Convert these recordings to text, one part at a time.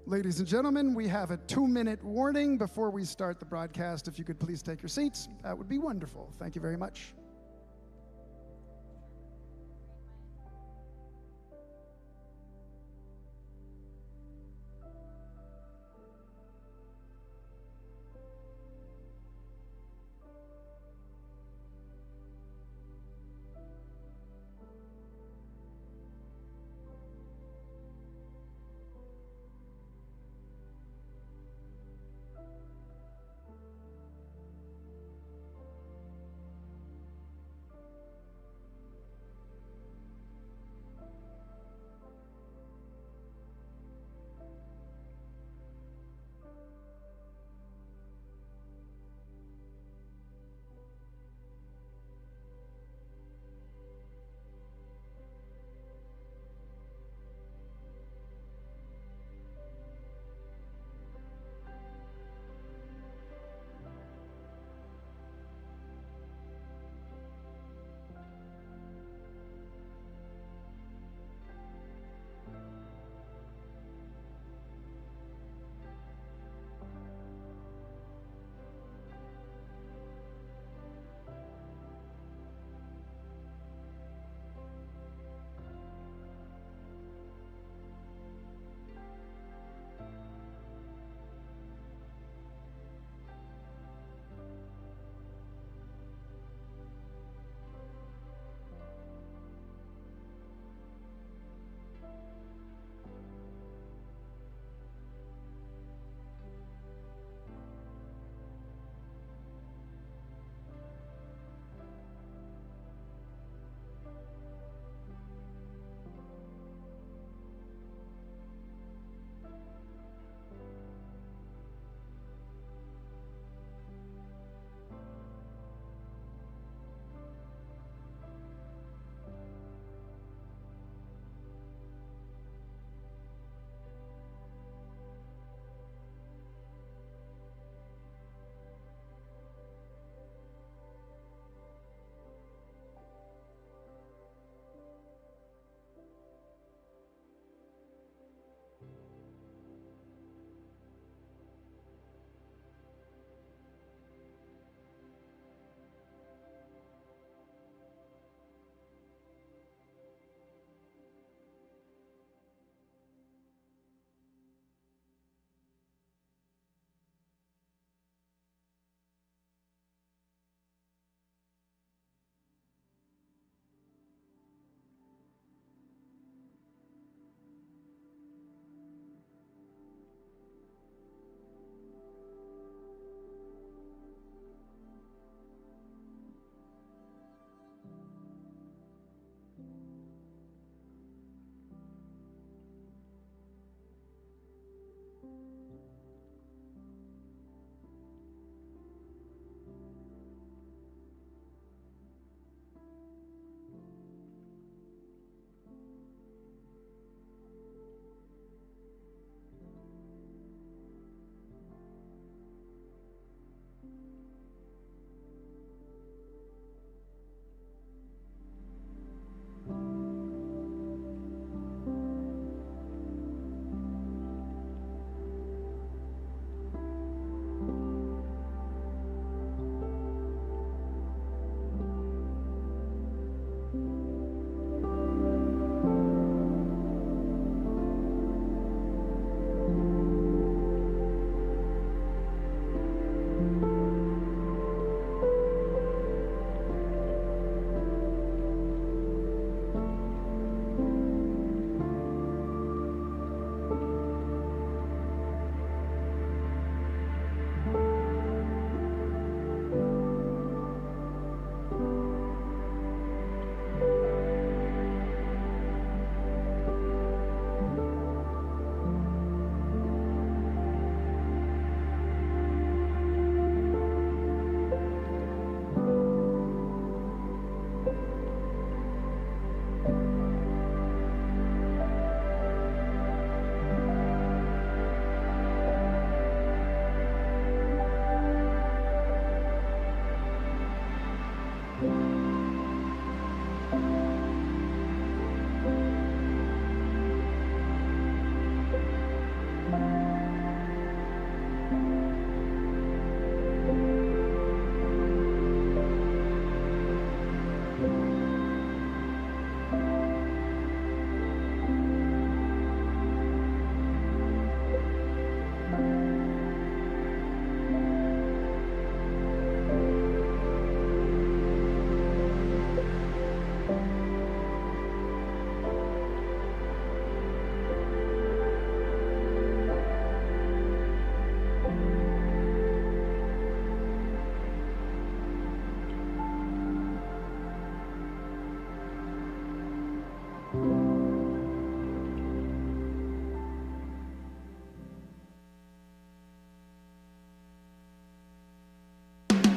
Ladies and gentlemen, we have a 2-minute warning before we start the broadcast. If you could please take your seats, that would be wonderful. Thank you very much.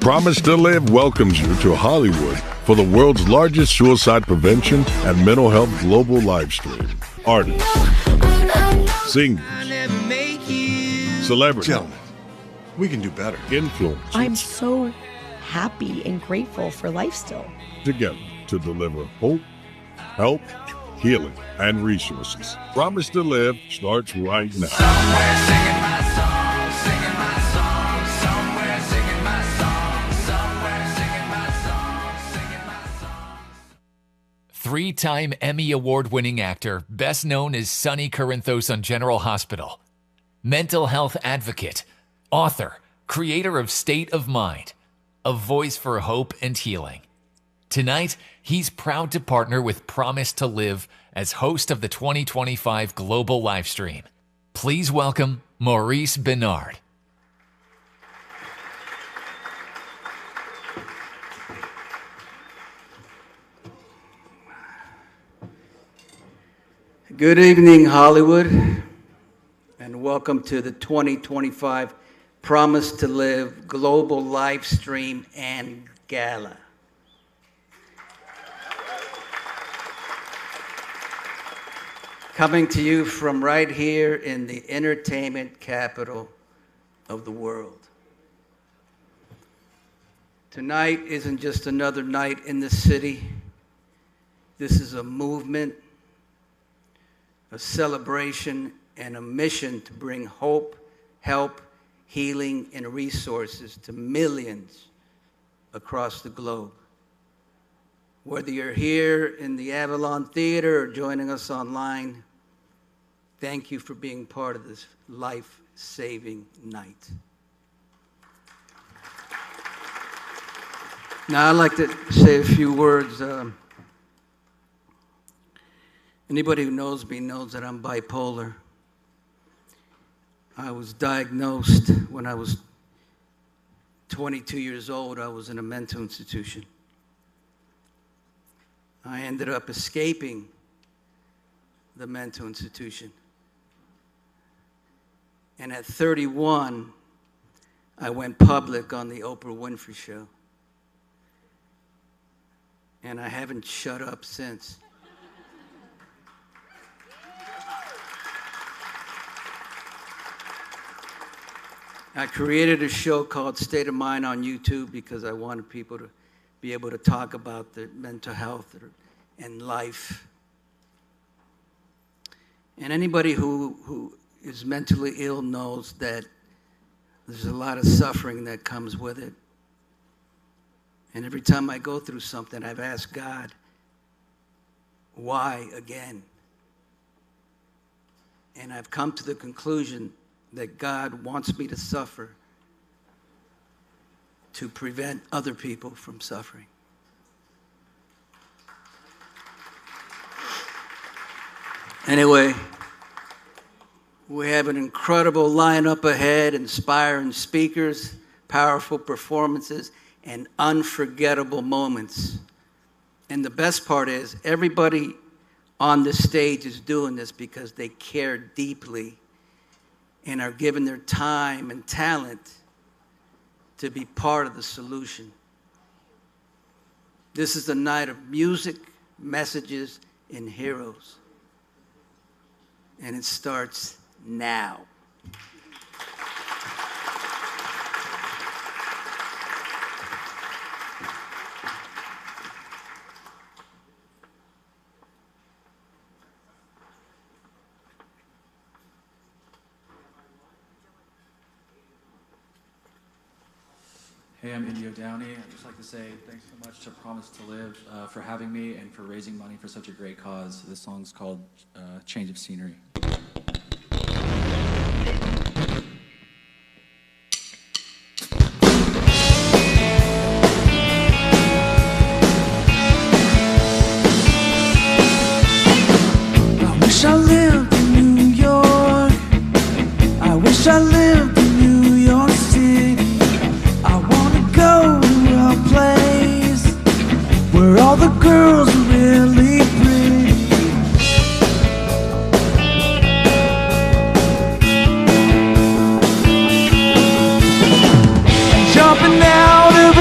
Promise to Live welcomes you to Hollywood for the world's largest suicide prevention and mental health global live stream. Artists, singers, celebrities, gentlemen, we can do better. influencers, I'm so happy and grateful for life still. together to deliver hope, help, healing, and resources. Promise to Live starts right now. Three-time Emmy Award-winning actor, best known as Sonny Corinthos on General Hospital. Mental health advocate, author, creator of State of Mind, a voice for hope and healing. Tonight, he's proud to partner with Promise to Live as host of the 2025 Global Livestream. Please welcome Maurice Benard. Good evening, Hollywood, and welcome to the 2025 Promise to Live Global Livestream and Gala. Coming to you from right here in the entertainment capital of the world. Tonight isn't just another night in the city. This is a movement, a celebration, and a mission to bring hope, help, healing, and resources to millions across the globe. Whether you're here in the Avalon Theater or joining us online, thank you for being part of this life-saving night. Now, I'd like to say a few words. Anybody who knows me knows that I'm bipolar. I was diagnosed when I was 22 years old. I was in a mental institution. I ended up escaping the mental institution. And at 31, I went public on the Oprah Winfrey Show. And I haven't shut up since. I created a show called State of Mind on YouTube because I wanted people to be able to talk about their mental health and life. And anybody who is mentally ill knows that there's a lot of suffering that comes with it. And every time I go through something, I've asked God, why again? And I've come to the conclusion that God wants me to suffer to prevent other people from suffering. Anyway, we have an incredible lineup ahead, inspiring speakers, powerful performances, and unforgettable moments. And the best part is, everybody on the stage is doing this because they care deeply and are giving their time and talent to be part of the solution. This is a night of music, messages, and heroes. And it starts now. Hey, I'm Downey. I'd just like to say thanks so much to Promise to Live for having me and for raising money for such a great cause. This song's called Change of Scenery. I wish I lived in New York. I wish I lived in New York City. Go to a place where all the girls are really pretty. Jumping out of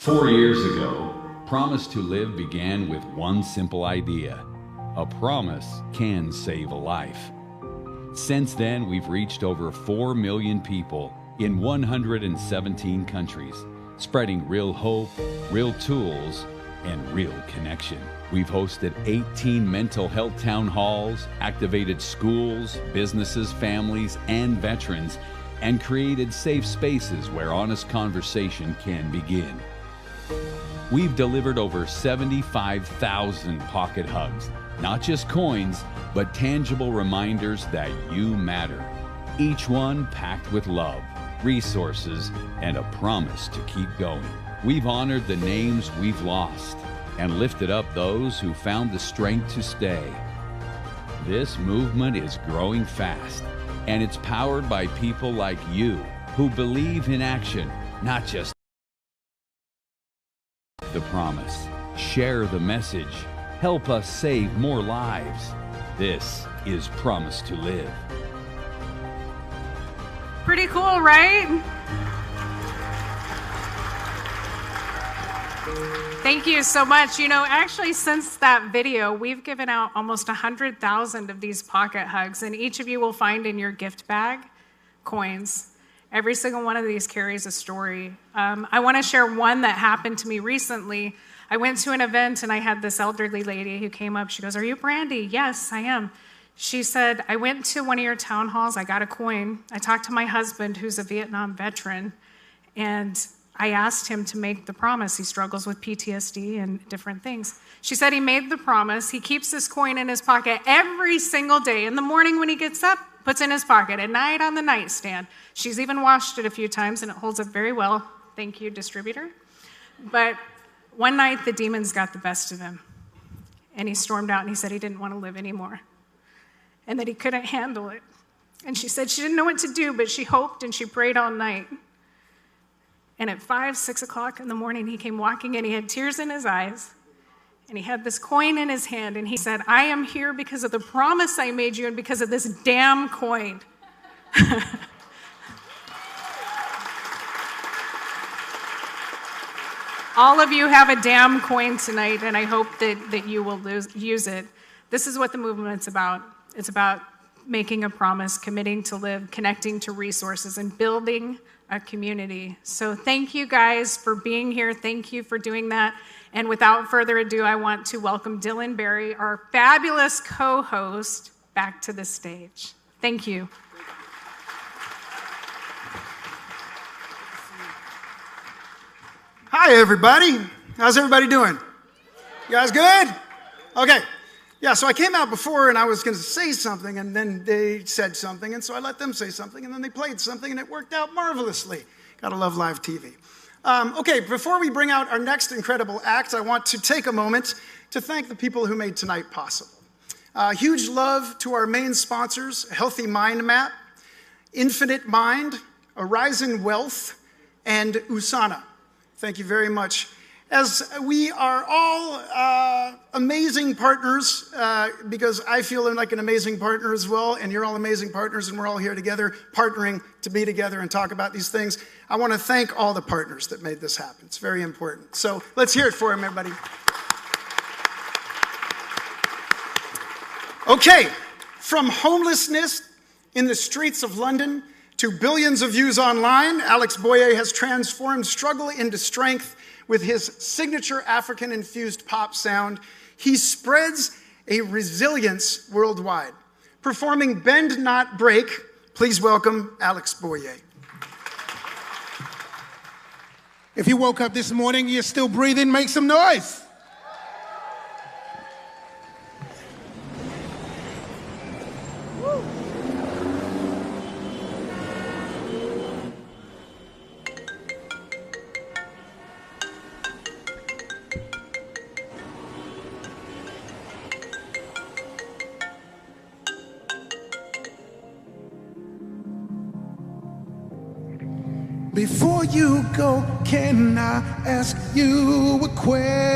4 years ago, Promise to Live began with one simple idea. A promise can save a life. Since then, we've reached over 4 million people in 117 countries, spreading real hope, real tools, and real connection. We've hosted 18 mental health town halls, activated schools, businesses, families, and veterans, and created safe spaces where honest conversation can begin. We've delivered over 75,000 pocket hugs, not just coins, but tangible reminders that you matter. Each one packed with love, resources, and a promise to keep going. We've honored the names we've lost and lifted up those who found the strength to stay. This movement is growing fast, and it's powered by people like you who believe in action, not just the promise. Share the message. Help us save more lives. This is Promise to Live. Pretty cool, right? Thank you so much. You know, actually, since that video, we've given out almost 100,000 of these pocket hugs, and each of you will find in your gift bag coins. Every single one of these carries a story. I want to share one that happened to me recently. I went to an event, and I had this elderly lady who came up. She goes, "Are you Brandy?" "Yes, I am." She said, "I went to one of your town halls. I got a coin. I talked to my husband, who's a Vietnam veteran, and I asked him to make the promise. He struggles with PTSD and different things." She said he made the promise. He keeps this coin in his pocket every single day. In the morning when he gets up, puts in his pocket. At night on the nightstand. She's even washed it a few times, and it holds up very well. Thank you, distributor. But one night, the demons got the best of him. And he stormed out, and he said he didn't want to live anymore. And that he couldn't handle it. And she said she didn't know what to do, but she hoped and she prayed all night. And at 5, 6 o'clock in the morning, he came walking in. He had tears in his eyes. And he had this coin in his hand. And he said, "I am here because of the promise I made you and because of this damn coin." All of you have a damn coin tonight, and I hope that you will use it. This is what the movement's about. It's about making a promise, committing to live, connecting to resources, and building a community. So thank you guys for being here. Thank you for doing that. And without further ado, I want to welcome Dylan Berry, our fabulous co-host, back to the stage. Thank you. Hi, everybody. How's everybody doing? You guys good? Okay. Yeah, so I came out before and I was going to say something, and then they said something, and so I let them say something, and then they played something, and it worked out marvelously. Gotta love live TV. Okay, before we bring out our next incredible act, I want to take a moment to thank the people who made tonight possible. Huge love to our main sponsors, Healthy Mind Map, Infinite Mind, Horizon Wealth, and Usana. Thank you very much. As we are all amazing partners, because I feel like an amazing partner as well, and you're all amazing partners, and we're all here together, partnering to be together and talk about these things. I want to thank all the partners that made this happen. It's very important. So let's hear it for them, everybody. Okay, from homelessness in the streets of London to billions of views online, Alex Boyé has transformed struggle into strength. With his signature African-infused pop sound, he spreads a resilience worldwide. Performing Bend Not Break, please welcome Alex Boyé. If you woke up this morning, you're still breathing, make some noise. Before you go, can I ask you a question?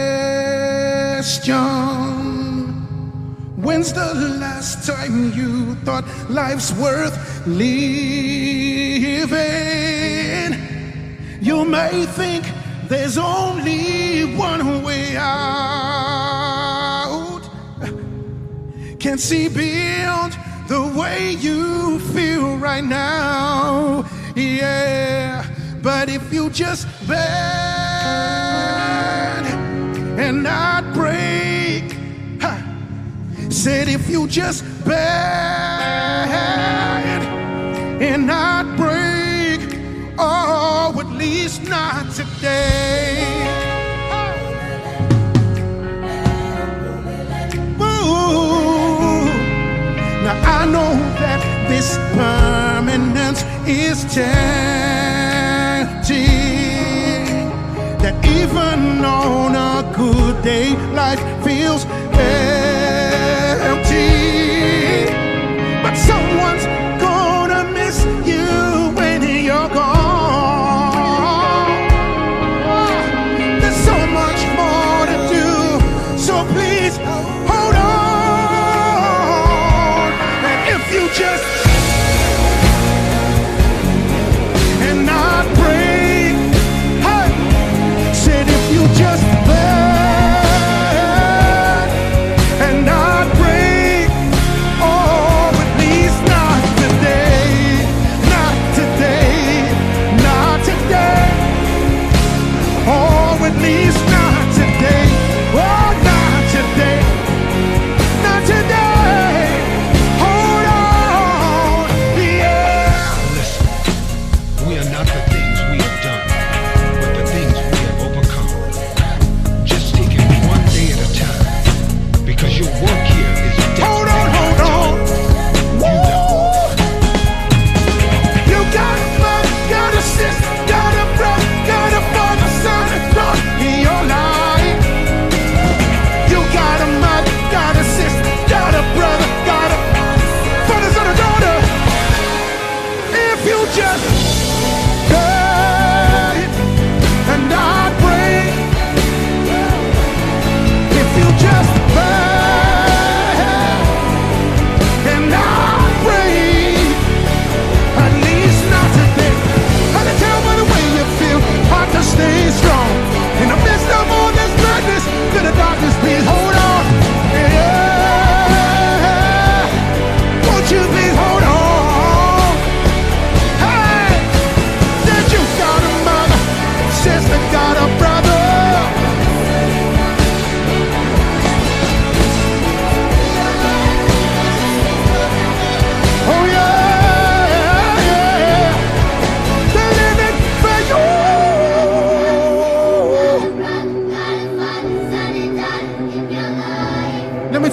When's the last time you thought life's worth living? You may think there's only one way out. Can't see beyond the way you feel right now. Yeah, but if you just bend and not break, said if you just bend and not break, oh, at least not today. Ooh. Now I know that this permanence is tempting, that even on a good day life feels empty, but someone's gonna miss you when you're gone. There's so much more to do, so please hold on. And if you just and not break, hey, said if you just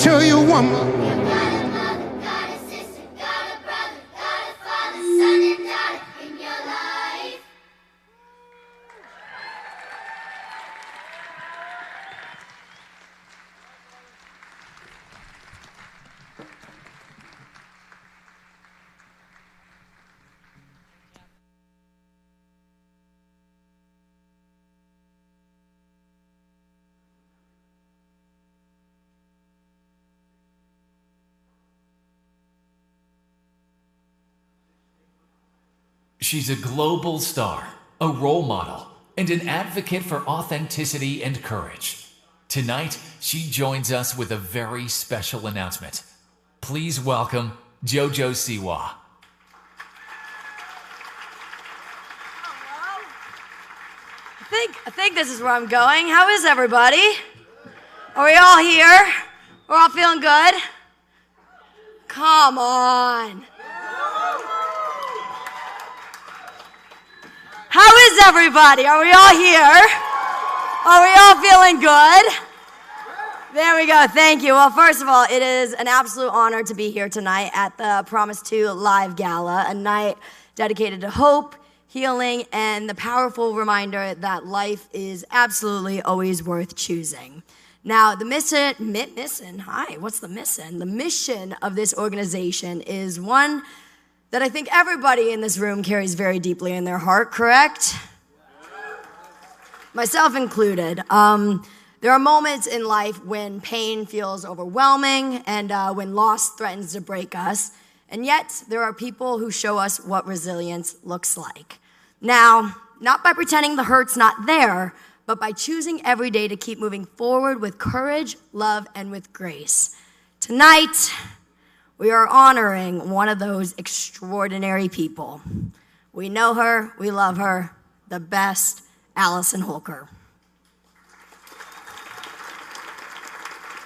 tell you one more. You got a mother, got a sister, got a brother, got a father, son and daughter in your life. She's a global star, a role model, and an advocate for authenticity and courage. Tonight, she joins us with a very special announcement. Please welcome JoJo Siwa. I think this is where I'm going. How is everybody? Are we all here? We're all feeling good? Come on. How is everybody? Are we all here? Are we all feeling good? There we go. Thank you. Well, first of all, it is an absolute honor to be here tonight at the PROMISE2LIVE Gala, a night dedicated to hope, healing, and the powerful reminder that life is absolutely always worth choosing. Now, the mission of this organization is one that I think everybody in this room carries very deeply in their heart, correct? Myself included. There are moments in life when pain feels overwhelming and when loss threatens to break us, and yet there are people who show us what resilience looks like. Now, not by pretending the hurt's not there, but by choosing every day to keep moving forward with courage, love, and with grace. Tonight, we are honoring one of those extraordinary people. We know her, we love her, the best, Allison Holker.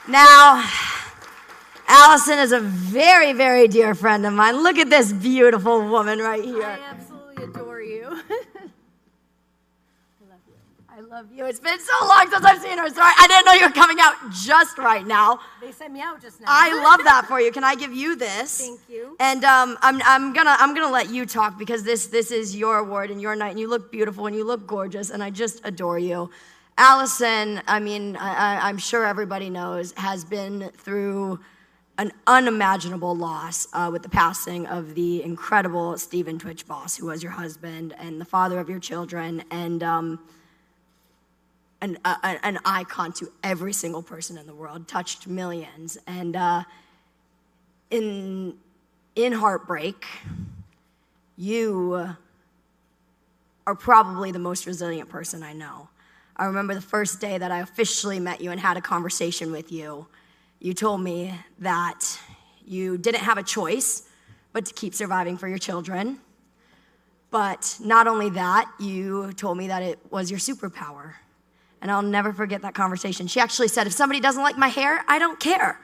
Now, Allison is a very, very dear friend of mine. Look at this beautiful woman right here. I absolutely adore you. I love you. It's been so long since I've seen her. Sorry, I didn't know you were coming out just right now. They sent me out just now. I love that for you. Can I give you this? Thank you. And I'm gonna let you talk because this is your award and your night, and you look beautiful and you look gorgeous, and I just adore you. Allison, I mean, I'm sure everybody knows, has been through an unimaginable loss with the passing of the incredible Stephen Twitch Boss, who was your husband and the father of your children, and an icon to every single person in the world, touched millions. And in heartbreak, you are probably the most resilient person I know. I remember the first day that I officially met you and had a conversation with you. You told me that you didn't have a choice but to keep surviving for your children. But not only that, you told me that it was your superpower. And I'll never forget that conversation. She actually said, if somebody doesn't like my hair, I don't care.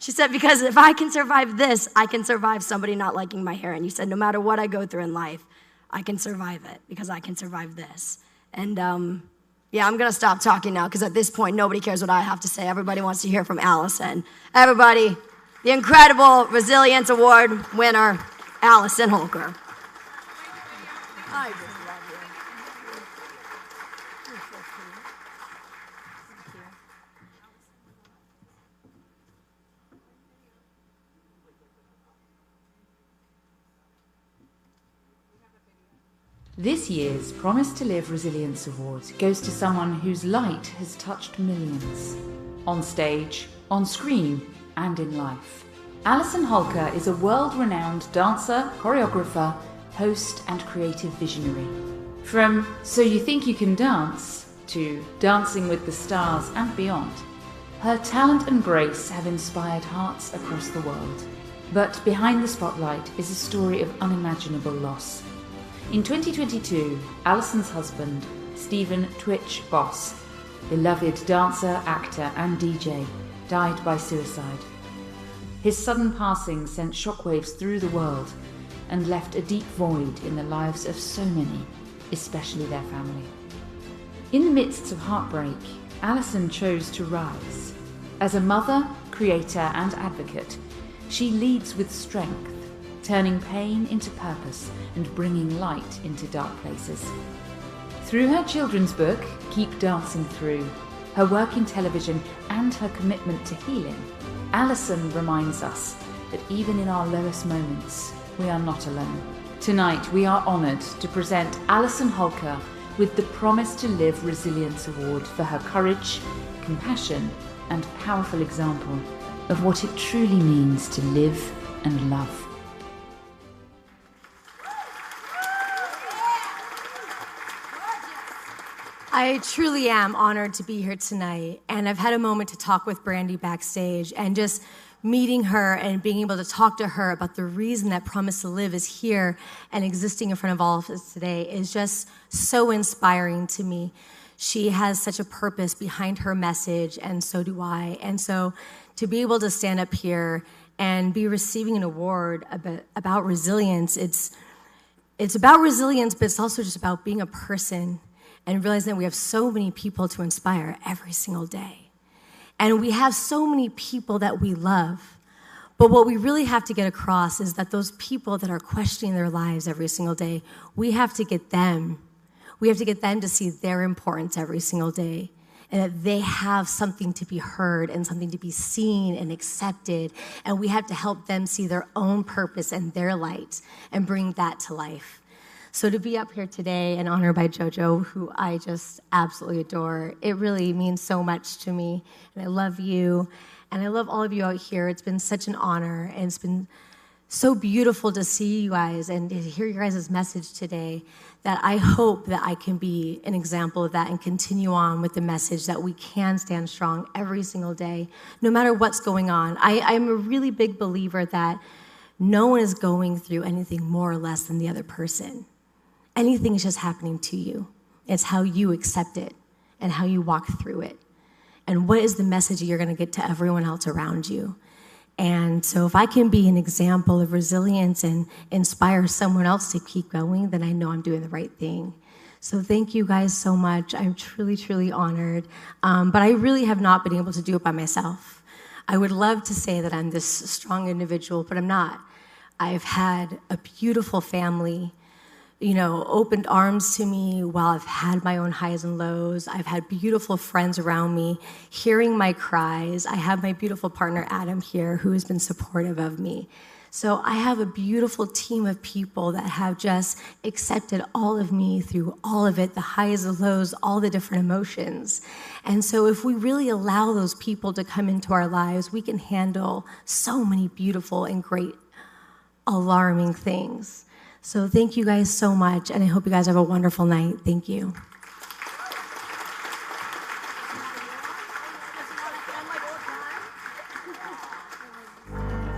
She said, because if I can survive this, I can survive somebody not liking my hair. And you said, no matter what I go through in life, I can survive it because I can survive this. And yeah, I'm going to stop talking now because at this point, nobody cares what I have to say. Everybody wants to hear from Allison. Everybody, the incredible Resilience Award winner, Allison Holker. I just love you. You're so cute. Thank you. This year's Promise to Live Resilience Award goes to someone whose light has touched millions. On stage, on screen, and in life. Allison Holker is a world-renowned dancer, choreographer, host, and creative visionary. From So You Think You Can Dance to Dancing with the Stars and beyond, her talent and grace have inspired hearts across the world. But behind the spotlight is a story of unimaginable loss. In 2022, Allison's husband, Stephen Twitch Boss, beloved dancer, actor, and DJ, died by suicide. His sudden passing sent shockwaves through the world and left a deep void in the lives of so many, especially their family. In the midst of heartbreak, Allison chose to rise. As a mother, creator, and advocate, she leads with strength, turning pain into purpose and bringing light into dark places. Through her children's book, Keep Dancing Through, her work in television, and her commitment to healing, Allison reminds us that even in our lowest moments, we are not alone. Tonight, we are honoured to present Allison Holker with the Promise to Live Resilience Award for her courage, compassion, and powerful example of what it truly means to live and love. I truly am honored to be here tonight, and I've had a moment to talk with Brandy backstage, and just meeting her and being able to talk to her about the reason that Promise to Live is here and existing in front of all of us today is just so inspiring to me. She has such a purpose behind her message, and so do I. And so to be able to stand up here and be receiving an award about resilience, it's about resilience, but it's also just about being a person and realizing that we have so many people to inspire every single day. And we have so many people that we love. But what we really have to get across is that those people that are questioning their lives every single day, we have to get them. We have to get them to see their importance every single day, and that they have something to be heard and something to be seen and accepted. And we have to help them see their own purpose and their light and bring that to life. So to be up here today and honored by JoJo, who I just absolutely adore, it really means so much to me. And I love you, and I love all of you out here. It's been such an honor, and it's been so beautiful to see you guys and to hear your guys' message today, that I hope that I can be an example of that and continue on with the message that we can stand strong every single day, no matter what's going on. I'm a really big believer that no one is going through anything more or less than the other person. Anything is just happening to you. It's how you accept it and how you walk through it. And what is the message you're going to get to everyone else around you? And so if I can be an example of resilience and inspire someone else to keep going, then I know I'm doing the right thing. So thank you guys so much. I'm truly, truly honored. But I really have not been able to do it by myself. I would love to say that I'm this strong individual, but I'm not. I've had a beautiful family, opened arms to me while I've had my own highs and lows. I've had beautiful friends around me, hearing my cries. I have my beautiful partner, Adam, here, who has been supportive of me. So I have a beautiful team of people that have just accepted all of me through all of it, the highs, the lows, all the different emotions. And so if we really allow those people to come into our lives, we can handle so many beautiful and great, alarming things. So thank you guys so much, and I hope you guys have a wonderful night. Thank you.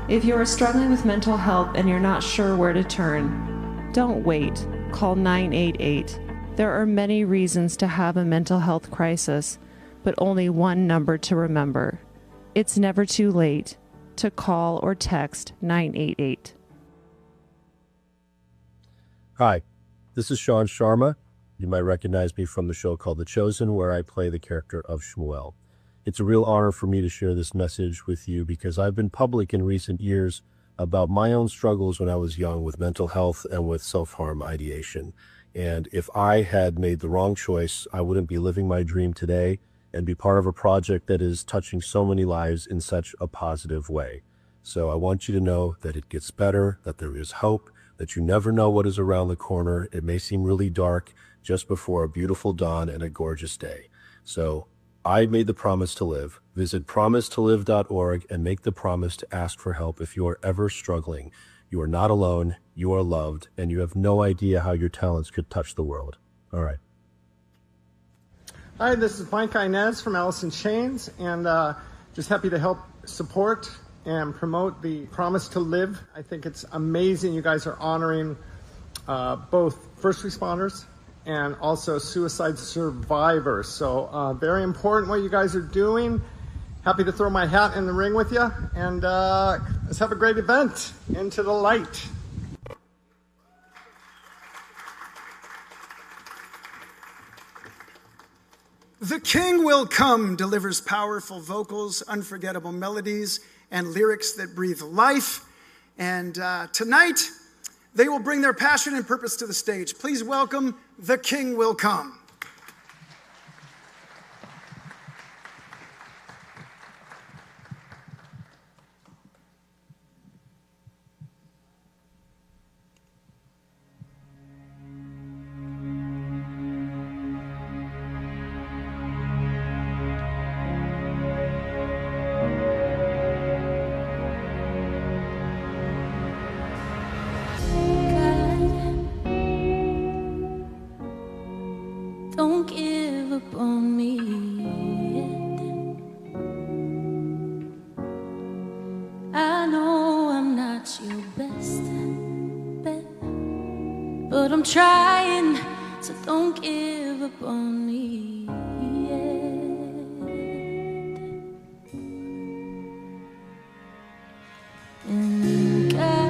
If you are struggling with mental health and you're not sure where to turn, don't wait. Call 988. There are many reasons to have a mental health crisis, but only one number to remember. It's never too late to call or text 988. Hi, this is Sean Sharma. You might recognize me from the show called The Chosen, where I play the character of Shmuel. It's a real honor for me to share this message with you because I've been public in recent years about my own struggles when I was young with mental health and with self-harm ideation. And if I had made the wrong choice, I wouldn't be living my dream today and be part of a project that is touching so many lives in such a positive way. So I want you to know that it gets better, that there is hope, that you never know what is around the corner. It may seem really dark just before a beautiful dawn and a gorgeous day. So I made the promise to live. Visit PROMISE2LIVE.org and make the promise to ask for help if you are ever struggling. You are not alone, you are loved, and you have no idea how your talents could touch the world. All right. Hi, this is Mike Inez from Alice in Chains, and just happy to help support and promote the Promise to Live. I think it's amazing you guys are honoring both first responders and also suicide survivors. So very important what you guys are doing. Happy to throw my hat in the ring with you, and let's have a great event. Into the light. The King Will Come delivers powerful vocals, unforgettable melodies, and lyrics that breathe life. And tonight, they will bring their passion and purpose to the stage. Please welcome The King Will Come. Don't give up on me yet. I know I'm not your best bet, but I'm trying, so don't give up on me yet. And God,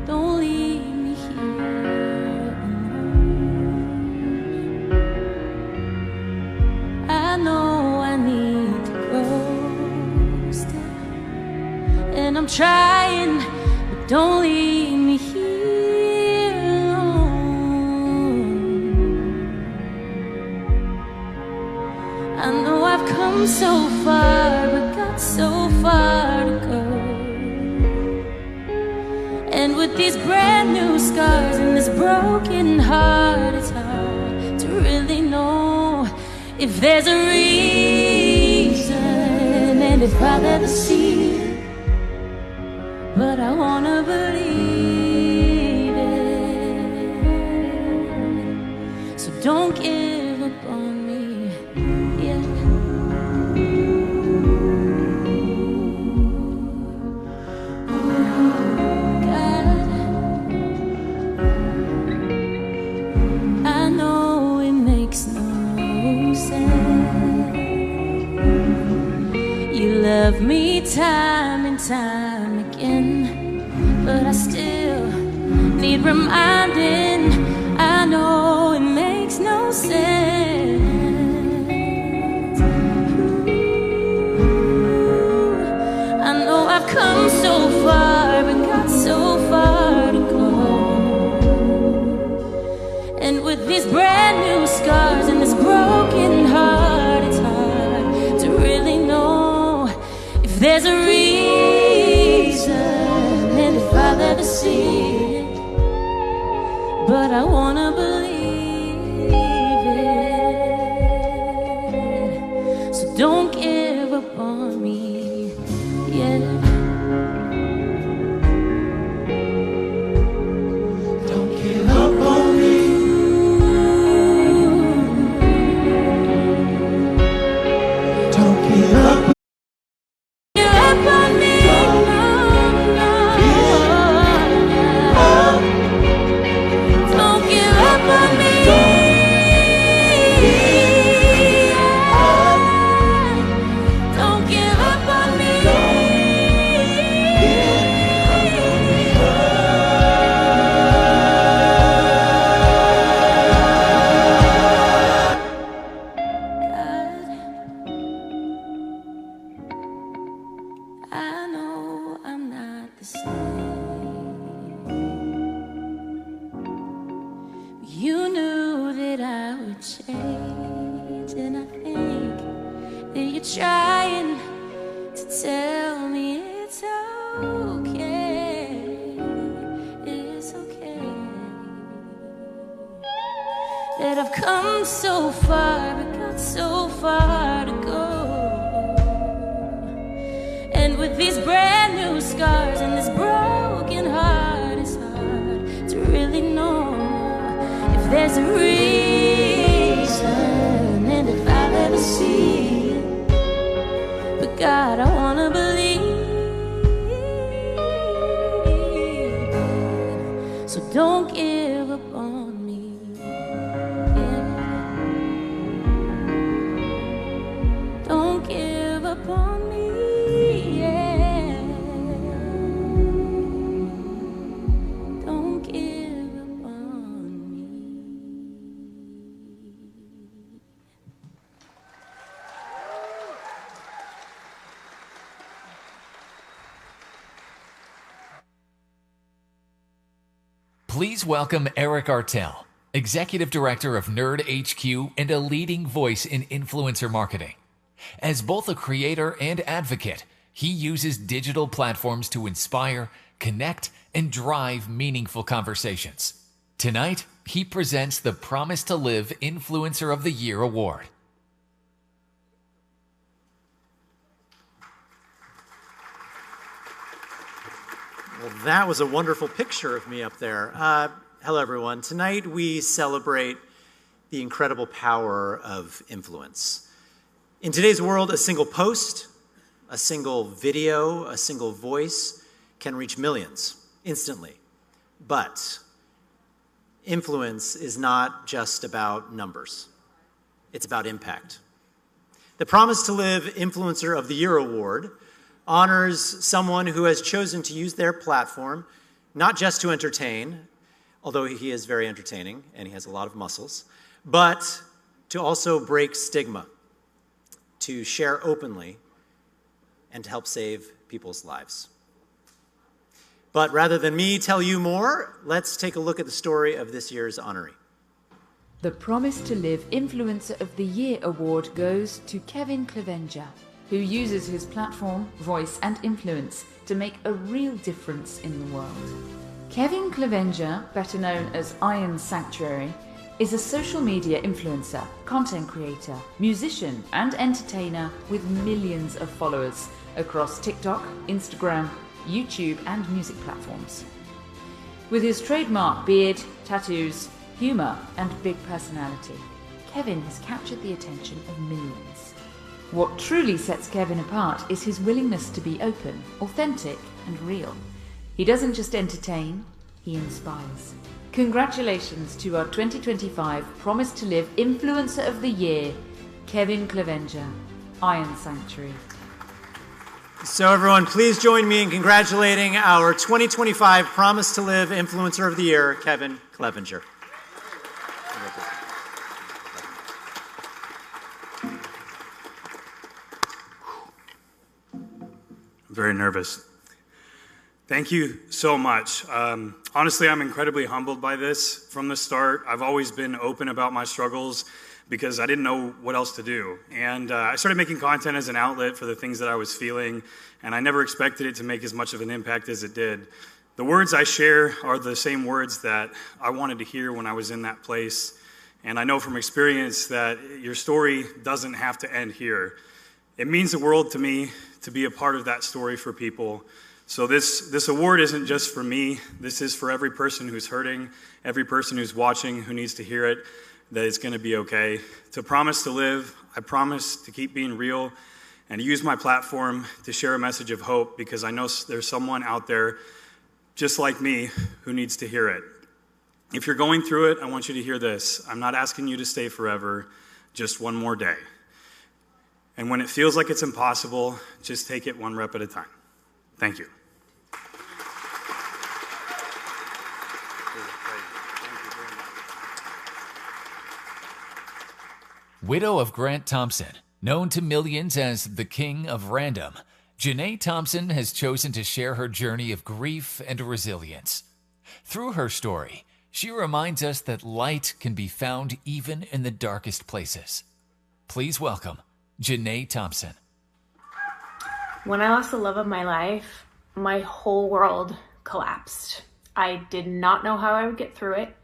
don't leave me here alone. I know I need to grow still, and I'm trying, but don't leave me here alone. I know I've come so far, but got so far to go. And with these brand new scars and this broken heart, it's hard to really know if there's a reason, and if I'll ever see but I wanna believe it. So don't give up on me yet. God, I know it makes no sense. You love me time and time again, but I still need reminding. I know it makes no sense. I know I've come so far, but got so far to go. And with these brand new scars and this broken heart, it's hard to really know if there's a reason and if I'll ever see it. But I wanna believe it. So don't give up on me yet. Don't give up on me. Don't give up. Give up on me. Don't give up on me. Don't give up on me. I know I'm not the same. You knew that I would change, and I think that you're trying to tell me it's okay. It's okay. That I've come so far, but got so far to go. And with these brand new scars and this broken heart, it's hard to really know if there's a reason and if I'll ever see it. But God, I wanna believe it. So don't give up on me. Don't give up on me. Don't give up on me. Please welcome Eric Artell, Executive Director of Nerd HQ and a leading voice in influencer marketing. As both a creator and advocate, he uses digital platforms to inspire, connect, and drive meaningful conversations. Tonight, he presents the Promise to Live Influencer of the Year Award. Well, that was a wonderful picture of me up there. Hello, everyone. Tonight we celebrate the incredible power of influence. In today's world, a single post, a single video, a single voice can reach millions instantly. But influence is not just about numbers. It's about impact. The Promise to Live Influencer of the Year Award honors someone who has chosen to use their platform not just to entertain, although he is very entertaining and he has a lot of muscles, but to also break stigma, to share openly, and to help save people's lives. But rather than me tell you more, let's take a look at the story of this year's honoree. The Promise to Live Influencer of the Year Award goes to Kevin Clevenger, who uses his platform, voice, and influence to make a real difference in the world. Kevin Clevenger, better known as Iron Sanctuary, is a social media influencer, content creator, musician, and entertainer with millions of followers across TikTok, Instagram, YouTube, and music platforms. With his trademark beard, tattoos, humour, and big personality, Kevin has captured the attention of millions. What truly sets Kevin apart is his willingness to be open, authentic, and real. He doesn't just entertain, he inspires. Congratulations to our 2025 Promise to Live Influencer of the Year, Kevin Clevenger, Iron Sanctuary. So everyone, please join me in congratulating our 2025 Promise to Live Influencer of the Year, Kevin Clevenger. Very nervous. Thank you so much. Honestly, I'm incredibly humbled by this. From the start, I've always been open about my struggles because I didn't know what else to do. And I started making content as an outlet for the things that I was feeling, and I never expected it to make as much of an impact as it did. The words I share are the same words that I wanted to hear when I was in that place. And I know from experience that your story doesn't have to end here. It means the world to me to be a part of that story for people. So this award isn't just for me. This is for every person who's hurting, every person who's watching, who needs to hear it, that it's going to be okay. To promise to live, I promise to keep being real and to use my platform to share a message of hope, because I know there's someone out there just like me who needs to hear it. If you're going through it, I want you to hear this. I'm not asking you to stay forever, just one more day. And when it feels like it's impossible, just take it one rep at a time. Thank you. Widow of Grant Thompson, known to millions as the King of Random, Janae Thompson has chosen to share her journey of grief and resilience. Through her story, she reminds us that light can be found even in the darkest places. Please welcome Janae Thompson. When I lost the love of my life, my whole world collapsed. I did not know how I would get through it.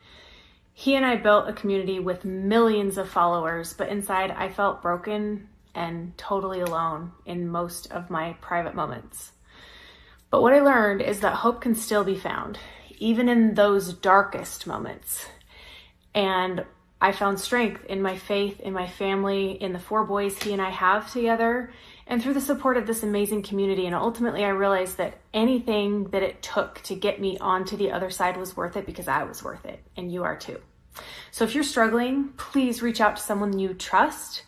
He and I built a community with millions of followers, but inside I felt broken and totally alone in most of my private moments. But what I learned is that hope can still be found, even in those darkest moments. And I found strength in my faith, in my family, in the 4 boys he and I have together, and through the support of this amazing community. And ultimately, I realized that anything that it took to get me onto the other side was worth it, because I was worth it, and you are too. So if you're struggling, please reach out to someone you trust.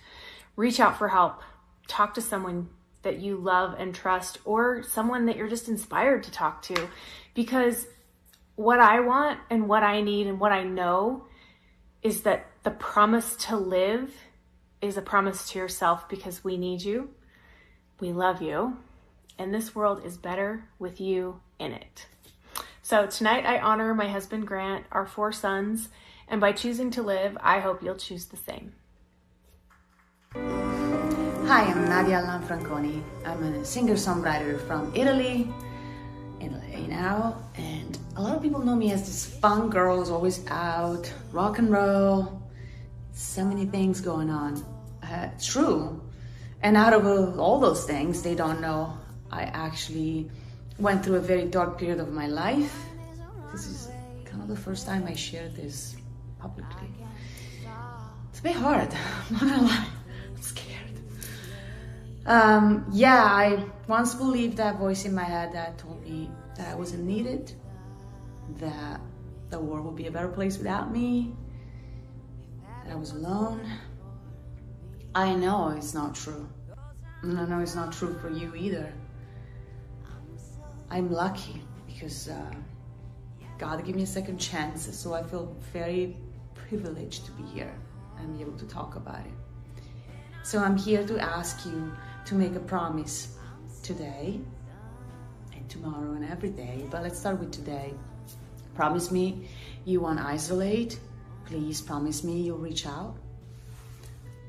Reach out for help. Talk to someone that you love and trust, or someone that you're just inspired to talk to, because what I want and what I need and what I know is that the promise to live is a promise to yourself, because we need you, we love you, and this world is better with you in it. So tonight I honor my husband Grant, our 4 sons, and by choosing to live, I hope you'll choose the same. Hi, I'm Nadia Lanfranconi. I'm a singer-songwriter from Italy, in LA now, and a lot of people know me as this fun girl who's always out, rock and roll, so many things going on. It's true. And out of all those things, they don't know I actually went through a very dark period of my life. This is kind of the first time I shared this publicly. It's a bit hard, I'm not gonna lie, I'm scared. I once believed that voice in my head that told me that I wasn't needed, that the world would be a better place without me, that I was alone. I know it's not true. And I know it's not true for you either. I'm lucky because God gave me a second chance, so I feel very privileged to be here and be able to talk about it. So I'm here to ask you to make a promise today and tomorrow and every day, but let's start with today. Promise me you won't isolate. Please promise me you'll reach out.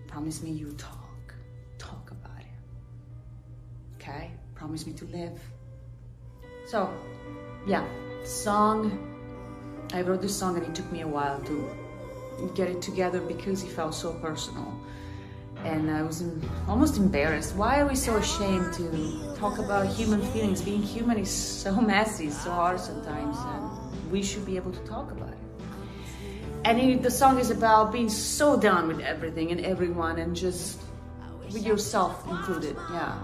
Promise me you talk about it. Okay? Promise me to live. So, yeah, I wrote this song and it took me a while to get it together because it felt so personal. And I was almost embarrassed. Why are we so ashamed to talk about human feelings? Being human is so messy, so hard sometimes, and we should be able to talk about it. And the song is about being so done with everything and everyone, and just with yourself included, yeah.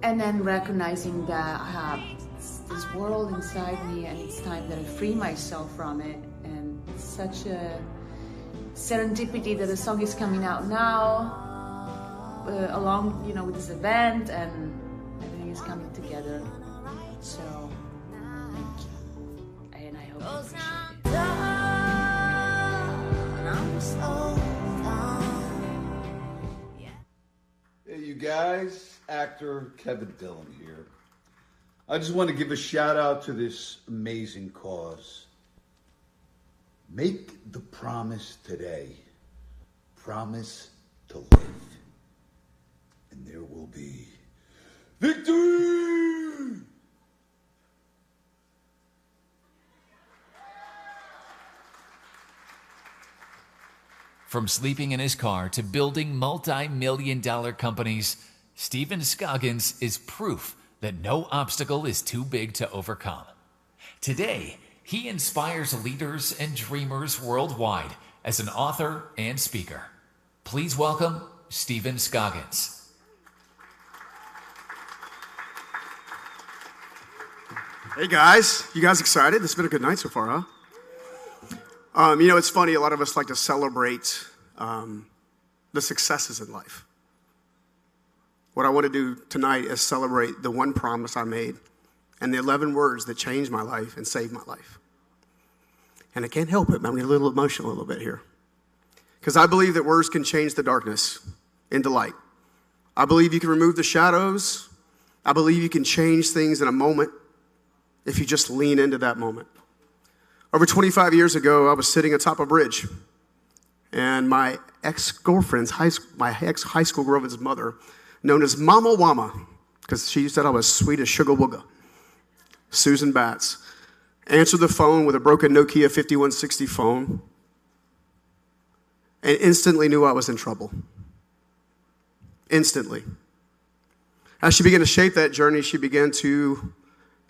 And then recognizing that I have this world inside me, and it's time that I free myself from it. And it's such a serendipity that the song is coming out now, along, with this event, and everything is coming together. So, thank you, and I hope you appreciate it. Hey, you guys, actor Kevin Dillon here. I just want to give a shout out to this amazing cause. Make the promise today. Promise to live. And there will be victory! From sleeping in his car to building multi-million-dollar companies, Stephen Scoggins is proof that no obstacle is too big to overcome. Today, he inspires leaders and dreamers worldwide as an author and speaker. Please welcome Stephen Scoggins. Hey guys, you guys excited? It's been a good night so far, huh? It's funny, a lot of us like to celebrate the successes in life. What I want to do tonight is celebrate the one promise I made and the 11 words that changed my life and saved my life. And I can't help it, but I'm getting a little emotional a little bit here. Because I believe that words can change the darkness into light. I believe you can remove the shadows. I believe you can change things in a moment if you just lean into that moment. Over 25 years ago, I was sitting atop a bridge, and my ex-girlfriend's, my ex-high school girlfriend's mother, known as Mama Wama, because she said I was sweet as sugar wooga, Susan Batts, answered the phone with a broken Nokia 5160 phone, and instantly knew I was in trouble. Instantly. As she began to shape that journey, she began to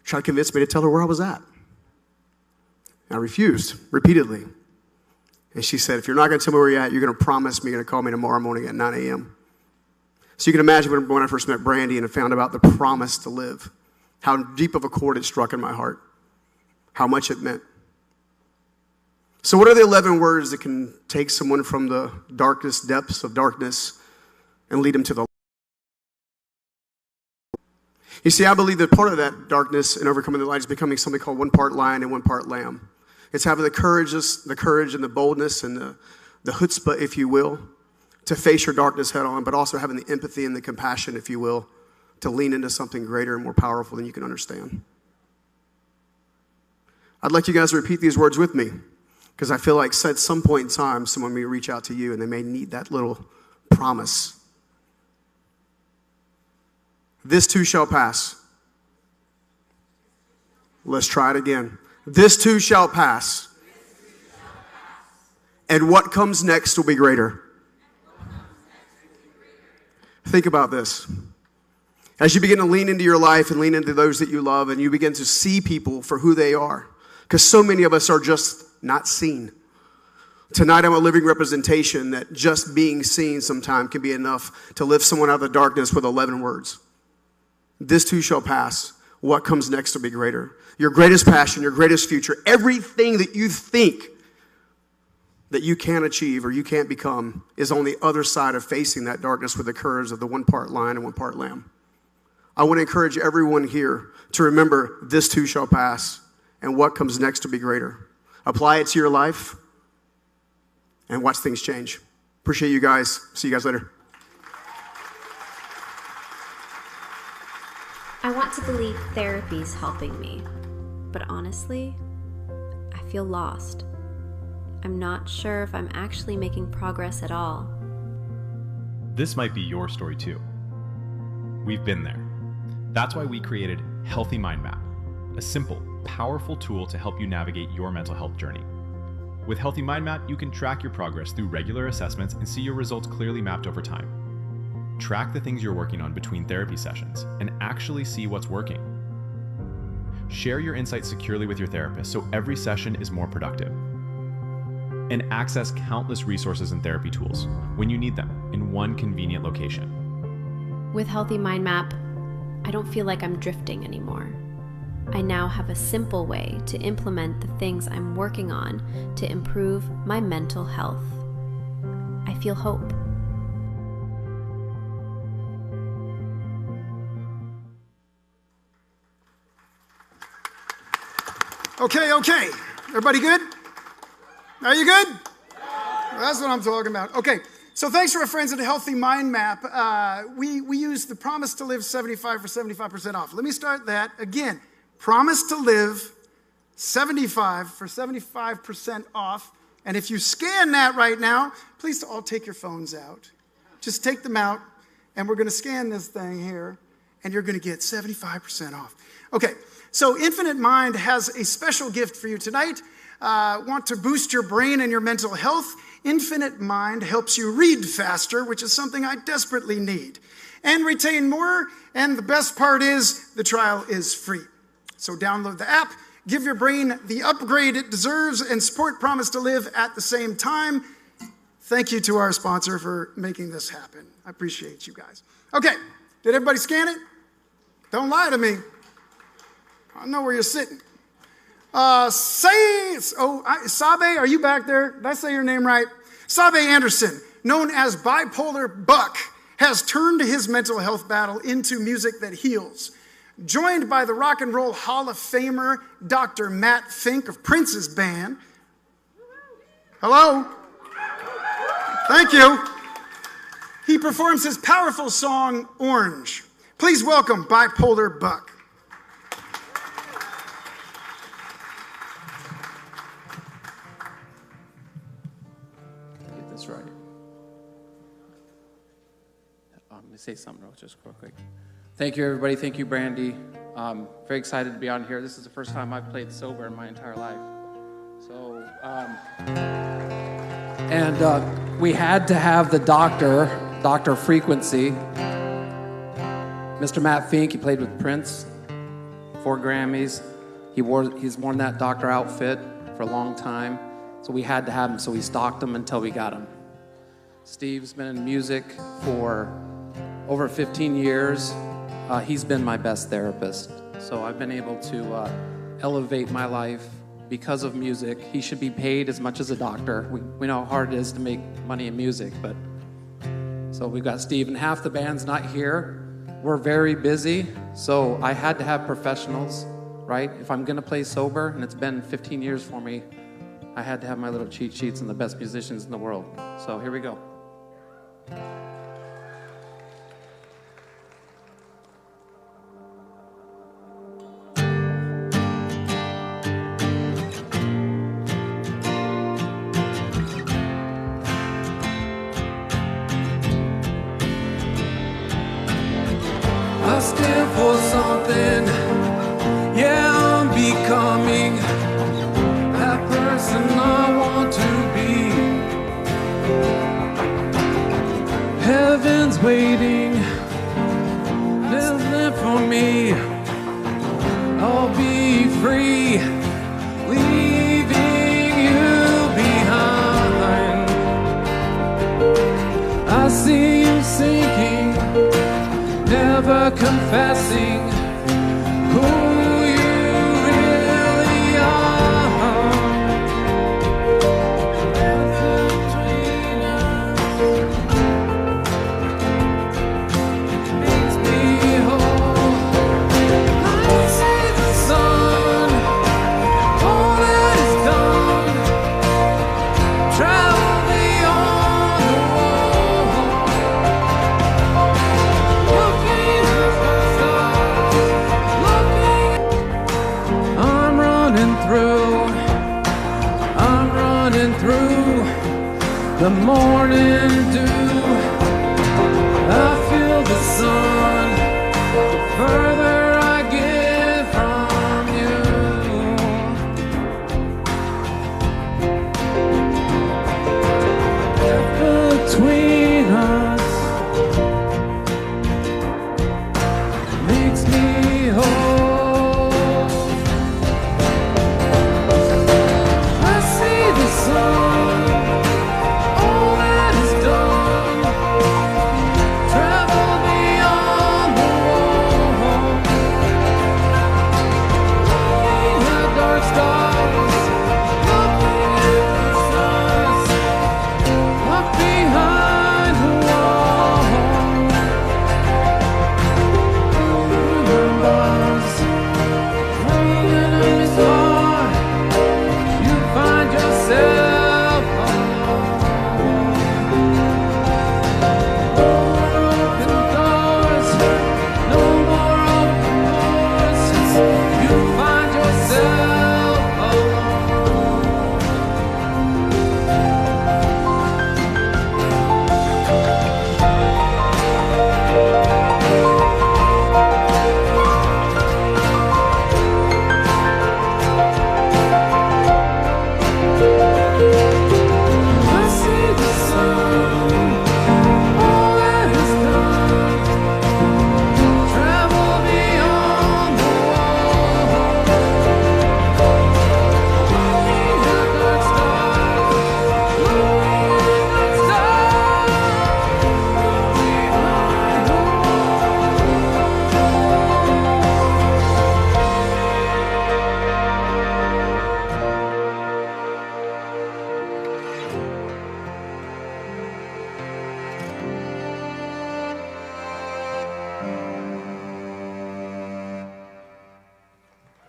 try to convince me to tell her where I was at. I refused repeatedly. And she said, if you're not going to tell me where you're at, you're going to promise me you're going to call me tomorrow morning at 9 a.m. So you can imagine when I first met Brandy and found about the promise to live, how deep of a chord it struck in my heart, how much it meant. So what are the 11 words that can take someone from the darkest depths of darkness and lead them to the light? You see, I believe that part of that darkness and overcoming the light is becoming something called one part lion and one part lamb. It's having the courage and the boldness and the chutzpah, if you will, to face your darkness head on, but also having the empathy and the compassion, if you will, to lean into something greater and more powerful than you can understand. I'd like you guys to repeat these words with me, because I feel like at some point in time, someone may reach out to you and they may need that little promise. This too shall pass. Let's try it again. This too shall pass. And what comes next will be greater. Think about this. As you begin to lean into your life and lean into those that you love, and you begin to see people for who they are, because so many of us are just not seen. Tonight I'm a living representation that just being seen sometime can be enough to lift someone out of the darkness with 11 words. This too shall pass. What comes next will be greater. Your greatest passion, your greatest future, everything that you think that you can't achieve or you can't become is on the other side of facing that darkness with the courage of the one part lion and one part lamb. I want to encourage everyone here to remember this too shall pass, and what comes next will be greater. Apply it to your life and watch things change. Appreciate you guys. See you guys later. I want to believe therapy's helping me, but honestly, I feel lost. I'm not sure if I'm actually making progress at all. This might be your story too. We've been there. That's why we created Healthy Mind Map, a simple, powerful tool to help you navigate your mental health journey. With Healthy Mind Map, you can track your progress through regular assessments and see your results clearly mapped over time. Track the things you're working on between therapy sessions and actually see what's working. Share your insights securely with your therapist so every session is more productive. And access countless resources and therapy tools when you need them in one convenient location. With Healthy Mind Map, I don't feel like I'm drifting anymore. I now have a simple way to implement the things I'm working on to improve my mental health. I feel hope. Okay. Everybody good? Are you good? That's what I'm talking about. Okay, so thanks to our friends at Healthy Mind Map. We use the Promise to Live 75 for 75% off. Let me start that again. Promise to Live 75 for 75% off. And if you scan that right now, please all take your phones out. Just take them out, and we're going to scan this thing here, and you're going to get 75% off. Okay, so Infinite Mind has a special gift for you tonight. Want to boost your brain and your mental health? Infinite Mind helps you read faster, which is something I desperately need, and retain more. And the best part is the trial is free. So download the app, give your brain the upgrade it deserves, and support Promise to Live at the same time. Thank you to our sponsor for making this happen. I appreciate you guys. Okay, did everybody scan it? Don't lie to me. I know where you're sitting. Sabe, are you back there? Did I say your name right? Sabe Anderson, known as Bipolar Buck, has turned his mental health battle into music that heals. Joined by the Rock and Roll Hall of Famer, Dr. Matt Fink of Prince's band. Hello? Thank you. He performs his powerful song, Orange. Please welcome Bipolar Buck. Get this right. Let me say something real quick. Thank you, everybody. Thank you, Brandy. Very excited to be on here. This is the first time I've played sober in my entire life. So, we had to have the Dr. Frequency, Mr. Matt Fink. He played with Prince, 4 Grammys. He's worn that doctor outfit for a long time. So we had to have him. So we stalked him until we got him. Steve's been in music for over 15 years. He's been my best therapist. So I've been able to elevate my life because of music. He should be paid as much as a doctor. We know how hard it is to make money in music, but so we've got Steve, and half the band's not here. We're very busy, so I had to have professionals, right? If I'm gonna play sober, and it's been 15 years for me, I had to have my little cheat sheets and the best musicians in the world. So here we go. I stand for something, yeah, I'm becoming that person I want to be. Heaven's waiting, listening for me. I'll be free, leaving you behind. I see you sinking, never confessing who you really are. Between us makes me whole. I see the sun, all that is done. Travel beyond the wall. I'm running through the morning dew. I feel the sun the further I get from you.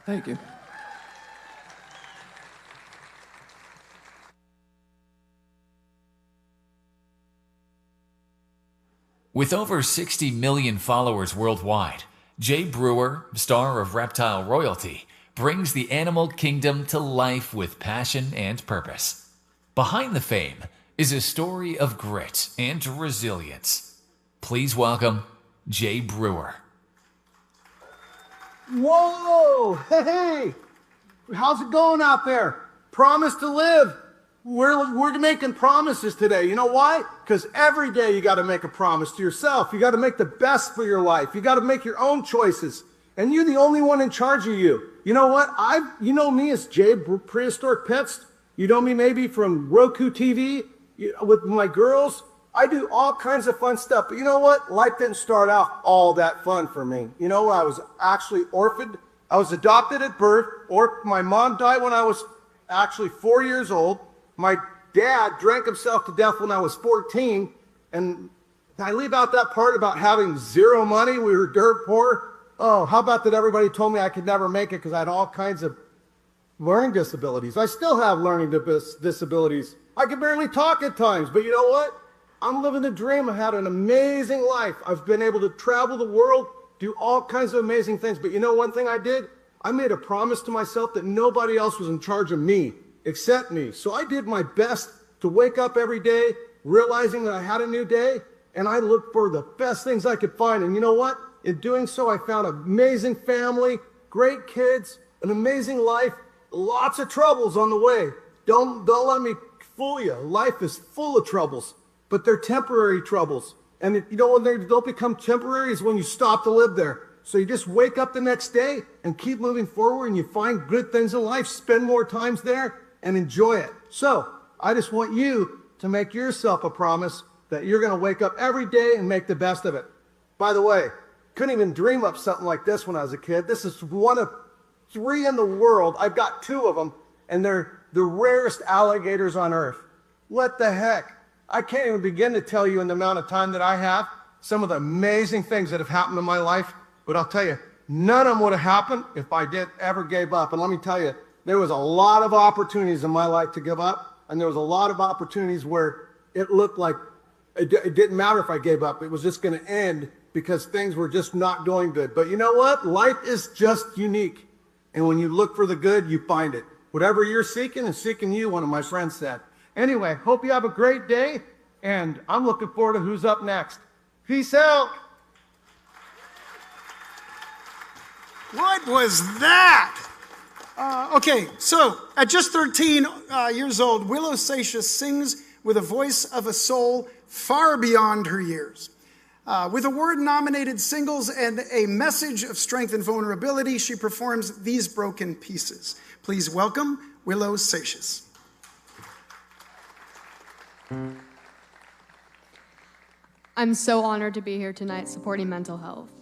Thank you. With over 60 million followers worldwide, Jay Brewer, star of Reptile Royalty, brings the animal kingdom to life with passion and purpose. Behind the fame is a story of grit and resilience. Please welcome Jay Brewer. Whoa! Hey! How's it going out there? Promise to live. We're making promises today. You know why? Because every day you got to make a promise to yourself. You got to make the best for your life. You got to make your own choices. And you're the only one in charge of you. You know what? You know me as Jay Prehistoric Pets. You know me maybe from Roku TV with my girls. I do all kinds of fun stuff. But you know what? Life didn't start out all that fun for me. You know, I was actually orphaned. I was adopted at birth. Or my mom died when I was actually 4 years old. My dad drank himself to death when I was 14. And I leave out that part about having zero money. We were dirt poor. Oh, how about that everybody told me I could never make it because I had all kinds of learning disabilities. I still have learning disabilities. I can barely talk at times, but you know what? I'm living the dream. I had an amazing life. I've been able to travel the world, do all kinds of amazing things. But you know one thing I did? I made a promise to myself that nobody else was in charge of me except me. So I did my best to wake up every day, realizing that I had a new day, and I looked for the best things I could find. And you know what? In doing so, I found an amazing family, great kids, an amazing life, lots of troubles on the way. Don't let me fool you. Life is full of troubles, but they're temporary troubles. And you know when they don't become temporary is when you stop to live there. So you just wake up the next day and keep moving forward, and you find good things in life, spend more times there, and enjoy it. So I just want you to make yourself a promise that you're going to wake up every day and make the best of it. By the way, couldn't even dream up something like this when I was a kid. This is one of 3 in the world. I've got 2 of them, and they're the rarest alligators on earth. What the heck? I can't even begin to tell you in the amount of time that I have some of the amazing things that have happened in my life. But I'll tell you, none of them would have happened if I ever gave up. And let me tell you, there was a lot of opportunities in my life to give up, and there was a lot of opportunities where it looked like it didn't matter if I gave up. It was just going to end because things were just not going good. But you know what? Life is just unique. And when you look for the good, you find it. Whatever you're seeking is seeking you, one of my friends said. Anyway, hope you have a great day, and I'm looking forward to who's up next. Peace out. What was that? Okay, so at just 13 years old, Willow Satious sings with a voice of a soul far beyond her years. With award-nominated singles and a message of strength and vulnerability, she performs These Broken Pieces. Please welcome Willow Satious. I'm so honored to be here tonight supporting mental health.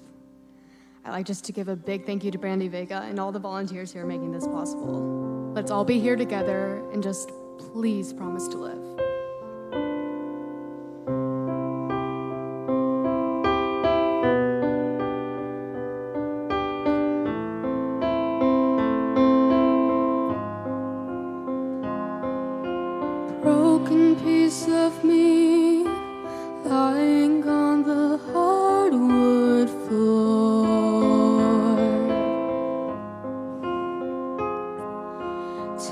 I'd like just to give a big thank you to Brandy Vega and all the volunteers here making this possible. Let's all be here together and just please promise to live. Broken piece of me lying on the hardwood floor.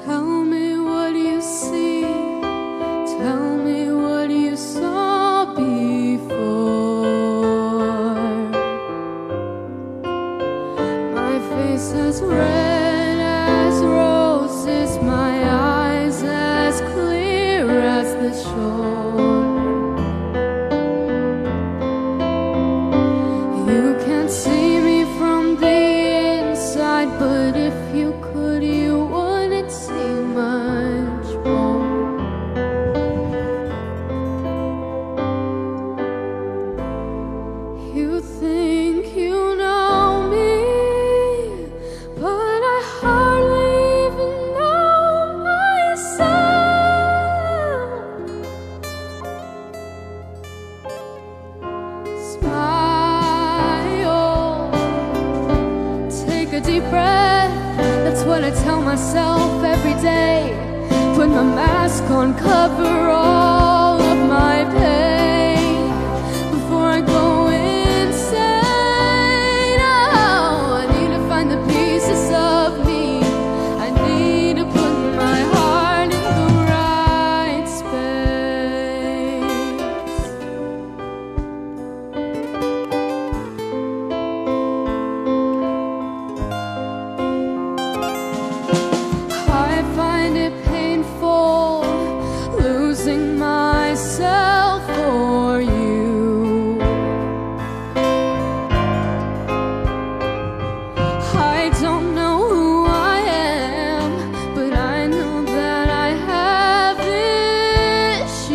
Tell me what you see, tell me what you saw before. My face as red as roses, my eyes as clear as the shore. You can't see me from the inside, but if you could, you wouldn't see much more. You think you know me, but I hardly even know myself. myself every day, put my mask on, cover all of my pain before I go insane. Oh, I need to find the pieces of me. I need to put my heart in the right space. I find it painful losing myself for you. I don't know who I am, but I know that I have issues.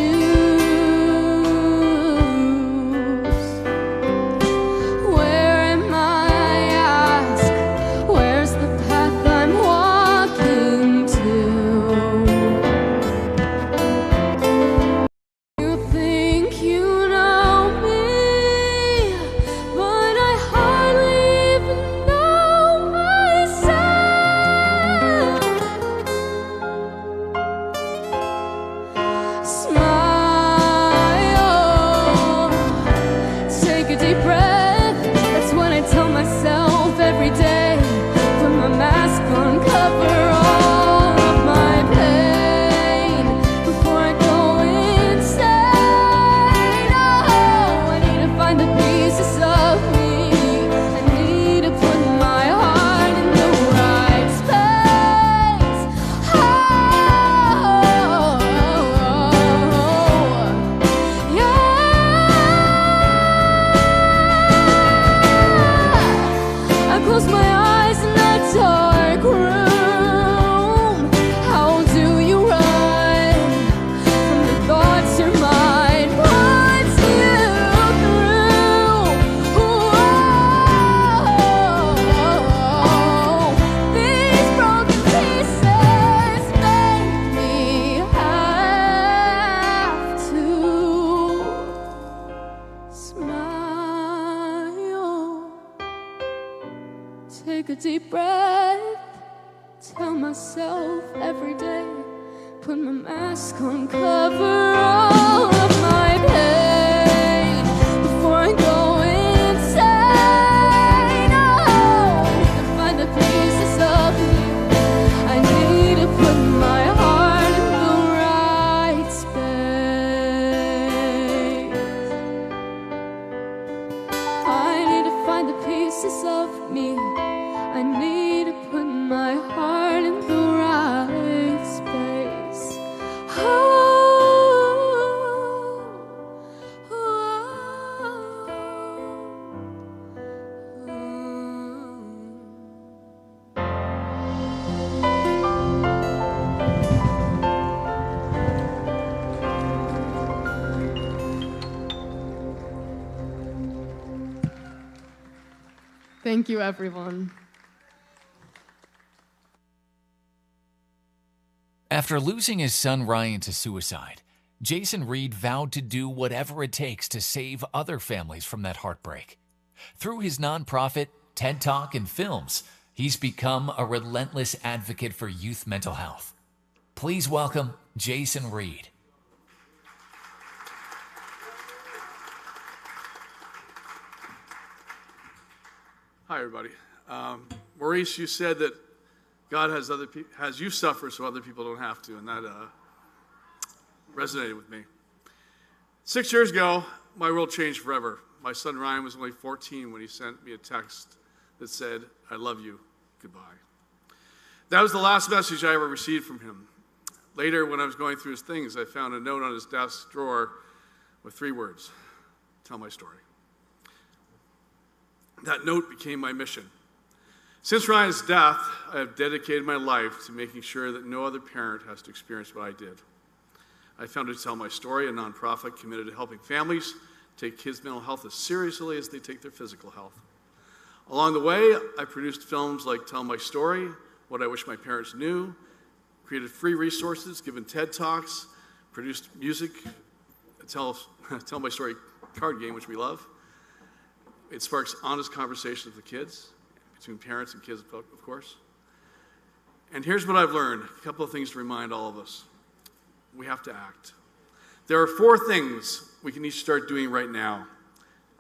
Where am I, I ask? Where's the path I'm walking to? You think you know me, but I hardly even know myself. Smile, take a deep breath. That's what I tell myself every day. Put my mask on, cover all of my pain before I go insane. Oh, I need to find the pieces of me. I need to put my heart in the right space. Oh, yeah. I close my eyes in that dark room. How do you run from the thoughts your mind puts you through? Whoa, these broken pieces make me have to smile. Take a deep breath. Tell myself every day. Put my mask on, cover all of my pain before I go insane. Oh, I need to find the pieces of me. I need to put my heart in the right space. I need to find the pieces of me. I need to put my heart in the right space. Oh, thank you, everyone. After losing his son Ryan to suicide, Jason Reid vowed to do whatever it takes to save other families from that heartbreak. Through his nonprofit, TED Talk, and films, he's become a relentless advocate for youth mental health. Please welcome Jason Reid. Hi, everybody. Maurice, you said that God has you suffer so other people don't have to, and that resonated with me. 6 years ago, my world changed forever. My son Ryan was only 14 when he sent me a text that said, "I love you, goodbye." That was the last message I ever received from him. Later, when I was going through his things, I found a note on his desk drawer with 3 words: "Tell my story." That note became my mission. Since Ryan's death, I have dedicated my life to making sure that no other parent has to experience what I did. I founded Tell My Story, a nonprofit committed to helping families take kids' mental health as seriously as they take their physical health. Along the way, I produced films like Tell My Story, What I Wish My Parents Knew, created free resources, given TED Talks, produced music, Tell My Story card game, which we love. It sparks honest conversations with kids, between parents and kids, of course. And here's what I've learned, a couple of things to remind all of us. We have to act. There are 4 things we can each start doing right now.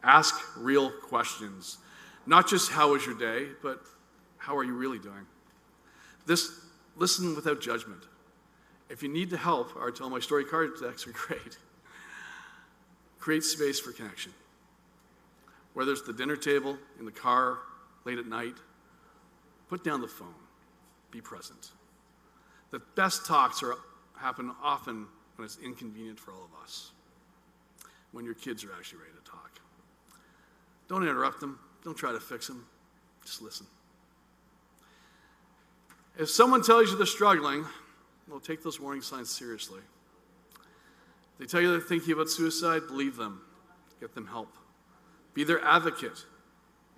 Ask real questions. Not just how was your day, but how are you really doing? Listen without judgment. If you need to help, our Tell My Story card decks are great. Create space for connection. Whether it's the dinner table, in the car, late at night, put down the phone. Be present. The best talks happen often when it's inconvenient for all of us. When your kids are actually ready to talk. Don't interrupt them. Don't try to fix them. Just listen. If someone tells you they're struggling, well, take those warning signs seriously. If they tell you they're thinking about suicide, believe them. Get them help. Be their advocate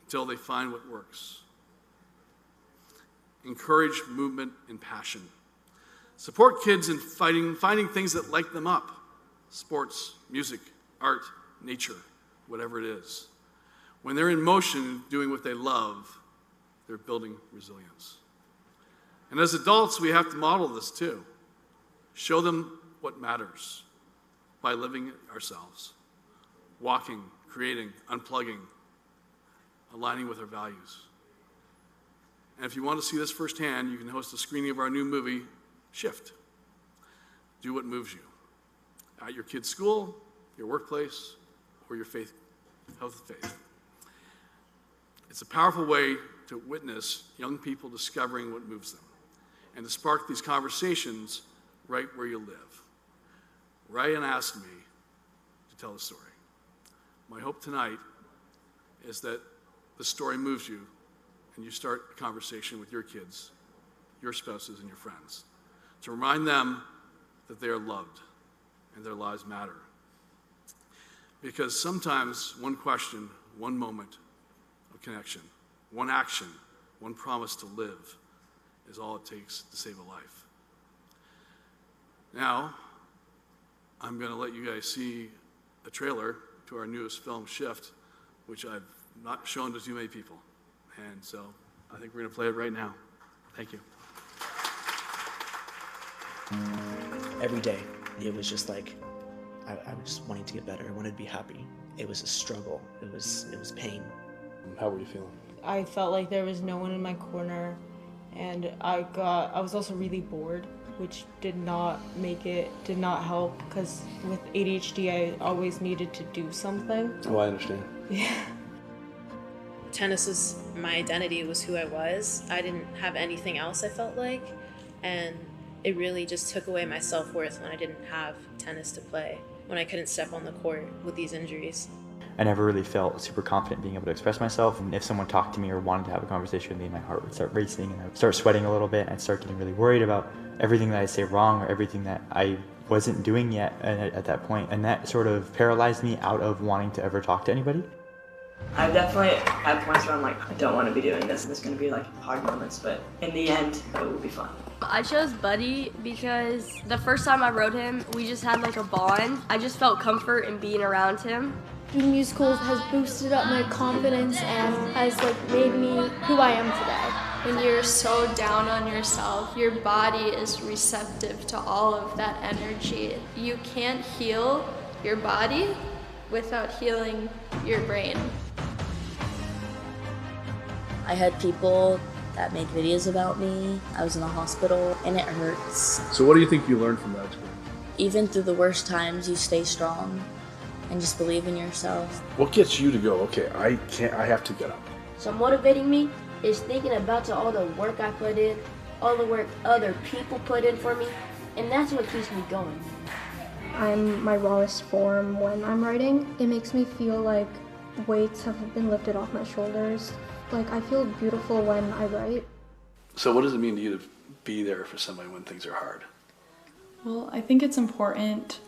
until they find what works. Encourage movement and passion. Support kids in finding things that light them up. Sports, music, art, nature, whatever it is. When they're in motion doing what they love, they're building resilience. And as adults, we have to model this too. Show them what matters by living it ourselves. Walking, creating, unplugging, aligning with our values. And if you want to see this firsthand, you can host a screening of our new movie, Shift. Do what moves you. At your kid's school, your workplace, or your health faith. It's a powerful way to witness young people discovering what moves them and to spark these conversations right where you live. Ryan asked me to tell the story. My hope tonight is that the story moves you and you start a conversation with your kids, your spouses, and your friends to remind them that they are loved and their lives matter. Because sometimes one question, one moment of connection, one action, one promise to live is all it takes to save a life. Now, I'm going to let you guys see a trailer to our newest film, Shift, which I've not shown to too many people. And so I think we're going to play it right now. Thank you. Every day, it was just like, I was just wanting to get better. I wanted to be happy. It was a struggle. It was pain. How were you feeling? I felt like there was no one in my corner, and I was also really bored, which did not help, because with ADHD, I always needed to do something. Oh, I understand. Yeah. Tennis was my identity, was who I was. I didn't have anything else, I felt like, and it really just took away my self-worth when I didn't have tennis to play, when I couldn't step on the court with these injuries. I never really felt super confident being able to express myself, and if someone talked to me or wanted to have a conversation with me, my heart would start racing and I would start sweating a little bit, and I'd start getting really worried about everything that I say wrong or everything that I wasn't doing yet at that point, and that sort of paralyzed me out of wanting to ever talk to anybody. I definitely had points where I'm like, I don't want to be doing this. There's going to be like hard moments, but in the end, it will be fun. I chose Buddy because the first time I rode him, we just had like a bond. I just felt comfort in being around him. Doing musicals has boosted up my confidence and has like made me who I am today. When you're so down on yourself, your body is receptive to all of that energy. You can't heal your body without healing your brain. I had people that made videos about me. I was in the hospital and it hurts. So what do you think you learned from that experience? Even through the worst times, you stay strong and just believe in yourself. What gets you to go, okay, I have to get up? So motivating me is thinking about all the work I put in, all the work other people put in for me, and that's what keeps me going. I'm my rawest form when I'm writing. It makes me feel like weights have been lifted off my shoulders. Like, I feel beautiful when I write. So what does it mean to you to be there for somebody when things are hard? Well, I think it's important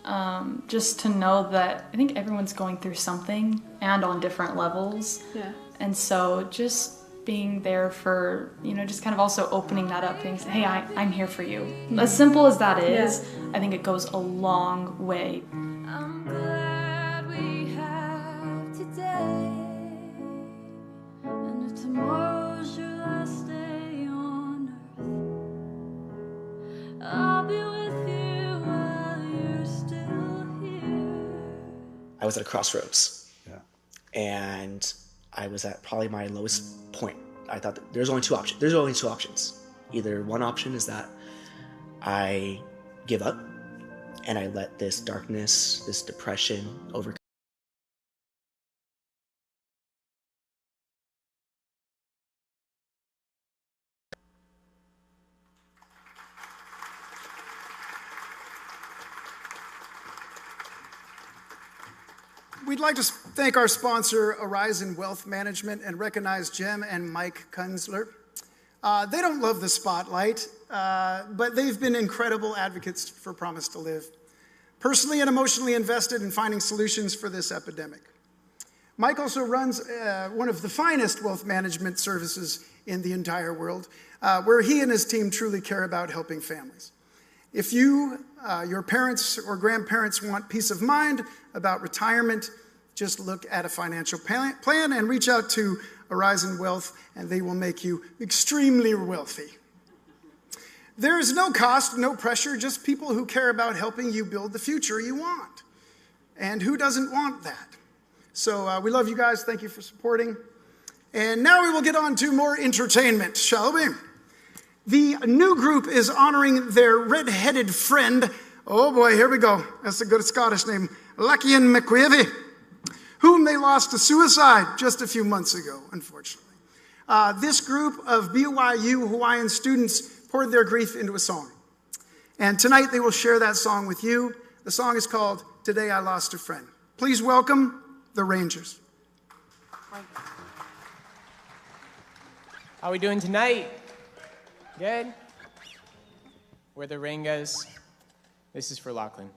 just to know that I think everyone's going through something and on different levels. Yeah. And so just being there for, just kind of also opening that up, saying, hey, I'm here for you. Mm-hmm. As simple as that is, Yeah. I think it goes a long way. I'm glad we have today. And if tomorrow's your last day on earth, was at a crossroads. Yeah. And I was at probably my lowest point. I thought that there's only two options. Either one option is that I give up and I let this darkness, this depression overcome. We'd like to thank our sponsor, Horizon Wealth Management, and recognize Jem and Mike Kunzler. They don't love the spotlight, but they've been incredible advocates for Promise to Live, personally and emotionally invested in finding solutions for this epidemic. Mike also runs one of the finest wealth management services in the entire world, where he and his team truly care about helping families. If you, your parents or grandparents want peace of mind about retirement, just look at a financial plan and reach out to Horizon Wealth, and they will make you extremely wealthy. There is no cost, no pressure, just people who care about helping you build the future you want. And who doesn't want that? So we love you guys. Thank you for supporting. And now we will get on to more entertainment, shall we? The new group is honoring their red-headed friend. Oh boy, here we go. That's a good Scottish name. Lucian McQuavey, whom they lost to suicide just a few months ago, unfortunately. This group of BYU Hawaiian students poured their grief into a song. And tonight they will share that song with you. The song is called Today I Lost a Friend. Please welcome the Rangers. How are we doing tonight? Good? We're the Rangas. This is for Lachlan.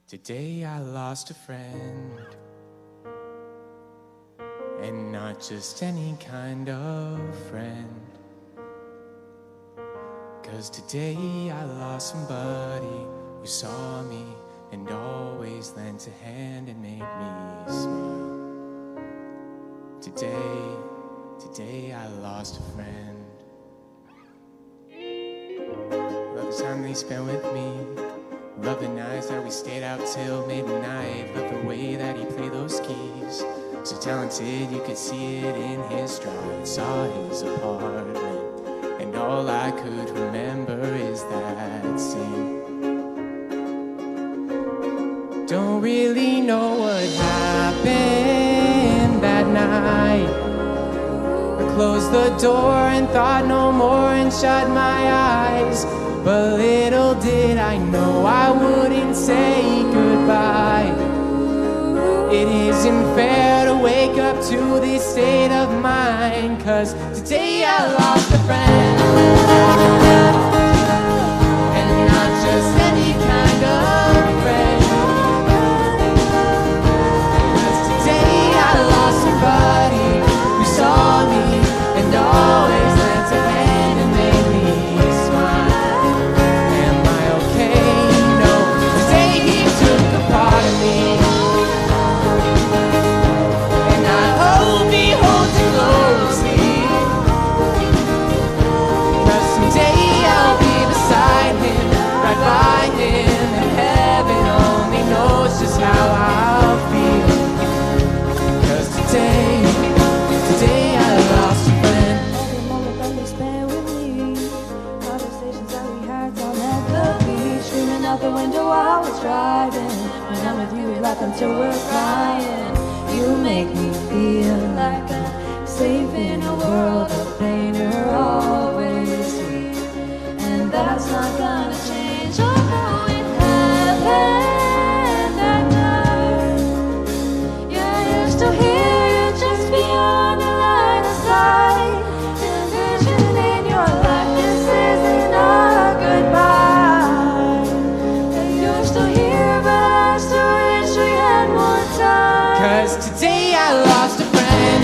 Today I lost a friend, and not just any kind of friend. 'Cause today I lost somebody who saw me and always lent a hand and made me smile. Today I lost a friend. Love the time they spent with me. Love the nights that we stayed out till midnight. Love the way that he played those keys. So talented, you could see it in his stride. Saw his apartment, and all I could remember is that scene. Don't really know what happened that night. I closed the door and thought no more and shut my eyes. But little did I know I wouldn't say goodbye. It isn't fair to wake up to this state of mind. 'Cause today I lost a friend, and not just any kind of friend. 'Cause today I lost somebody who saw me and always lent a hand and made me smile. Am I okay? No, today he took a part of me, and I hope he holds it closely. 'Cause someday I'll be beside him, right by him, and heaven only knows just how I'll feel. 'Cause today I lost a friend. Every moment that you spent with me, conversations that we had down at the beach, screaming out the window while I was driving. When I'm with you, we laugh until we're crying. You make me feel like I'm safe in a world of pain. You're always sweet, and that's not gonna change. Oh, it happened that night. Yeah, you're still here, you're just beyond the line of sight. Envision in your life, this isn't a goodbye. And you're still here, but I still wish we had more time. 'Cause today I lost a friend,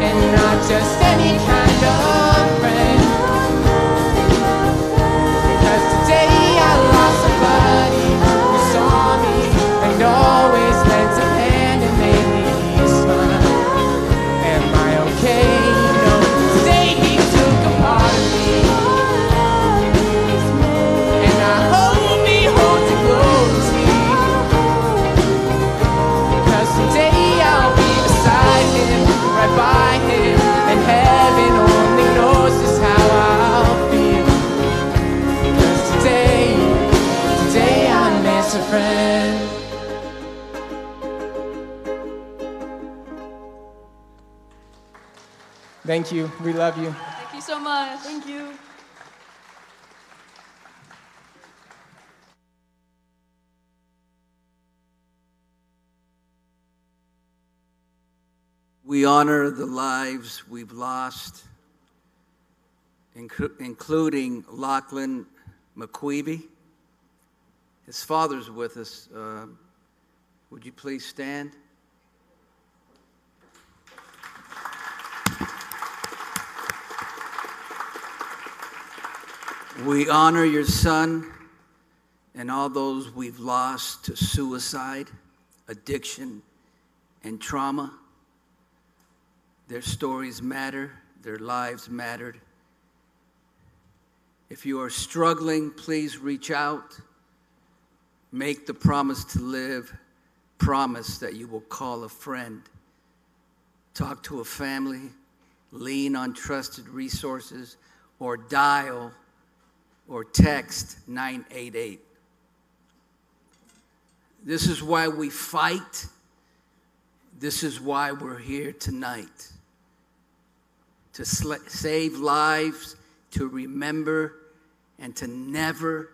and not just any kind of friend. 'Cause today I lost somebody who saw me and always lent a hand and made me smile. Am I okay? No, today he took a part of me, and I hope Thank you. We love you. Thank you so much. Thank you. We honor the lives we've lost, including Lachlan McQueeby. His father's with us. Would you please stand? We honor your son and all those we've lost to suicide, addiction, and trauma. Their stories matter. Their lives mattered. If you are struggling, please reach out. Make the promise to live. Promise that you will call a friend. Talk to a family. Lean on trusted resources. Or dial or text 988. This is why we fight. This is why we're here tonight. To save lives, to remember, and to never,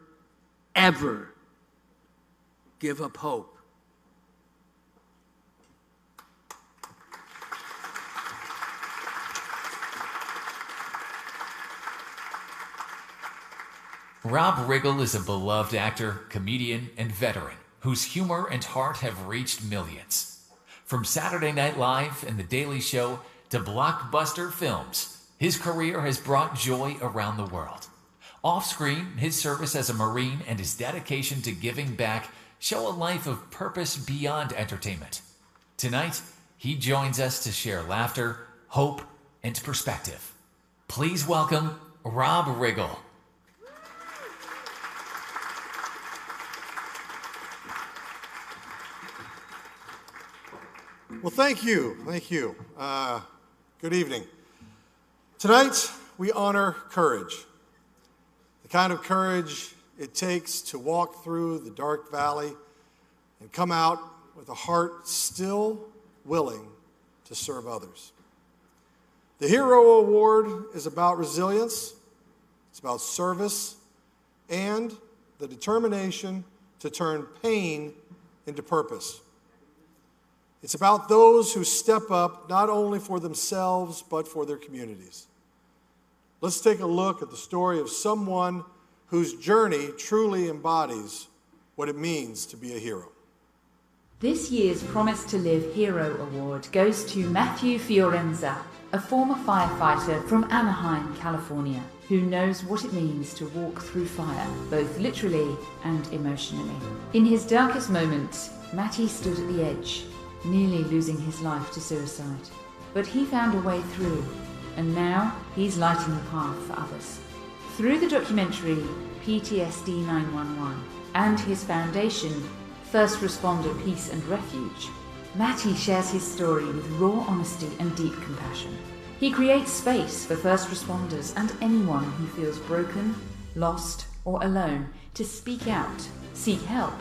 ever give up hope. Rob Riggle is a beloved actor, comedian, and veteran whose humor and heart have reached millions. From Saturday Night Live and The Daily Show to blockbuster films, his career has brought joy around the world. Off-screen, his service as a Marine and his dedication to giving back show a life of purpose beyond entertainment. Tonight, he joins us to share laughter, hope, and perspective. Please welcome Rob Riggle. Well, thank you. Good evening. Tonight, we honor courage. The kind of courage it takes to walk through the dark valley and come out with a heart still willing to serve others. The Hero Award is about resilience, it's about service, and the determination to turn pain into purpose. It's about those who step up not only for themselves, but for their communities. Let's take a look at the story of someone whose journey truly embodies what it means to be a hero. This year's Promise to Live Hero Award goes to Matthew Fiorenza, a former firefighter from Anaheim, California, who knows what it means to walk through fire, both literally and emotionally. In his darkest moments, Matty stood at the edge, nearly losing his life to suicide. But he found a way through, and now he's lighting the path for others. Through the documentary PTSD 911 and his foundation, First Responder Peace and Refuge, Matty shares his story with raw honesty and deep compassion. He creates space for first responders and anyone who feels broken, lost, or alone to speak out, seek help,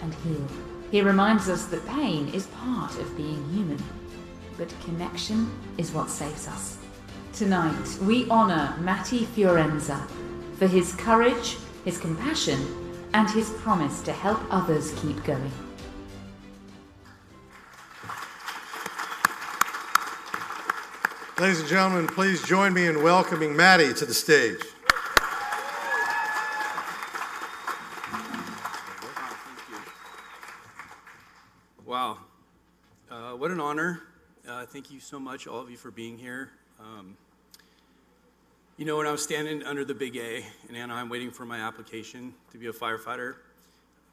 and heal. He reminds us that pain is part of being human, but connection is what saves us. Tonight, we honor Matty Fiorenza for his courage, his compassion, and his promise to help others keep going. Ladies and gentlemen, please join me in welcoming Matty to the stage. Wow, what an honor. Thank you so much, all of you, for being here. You know, when I was standing under the Big A in Anaheim waiting for my application to be a firefighter,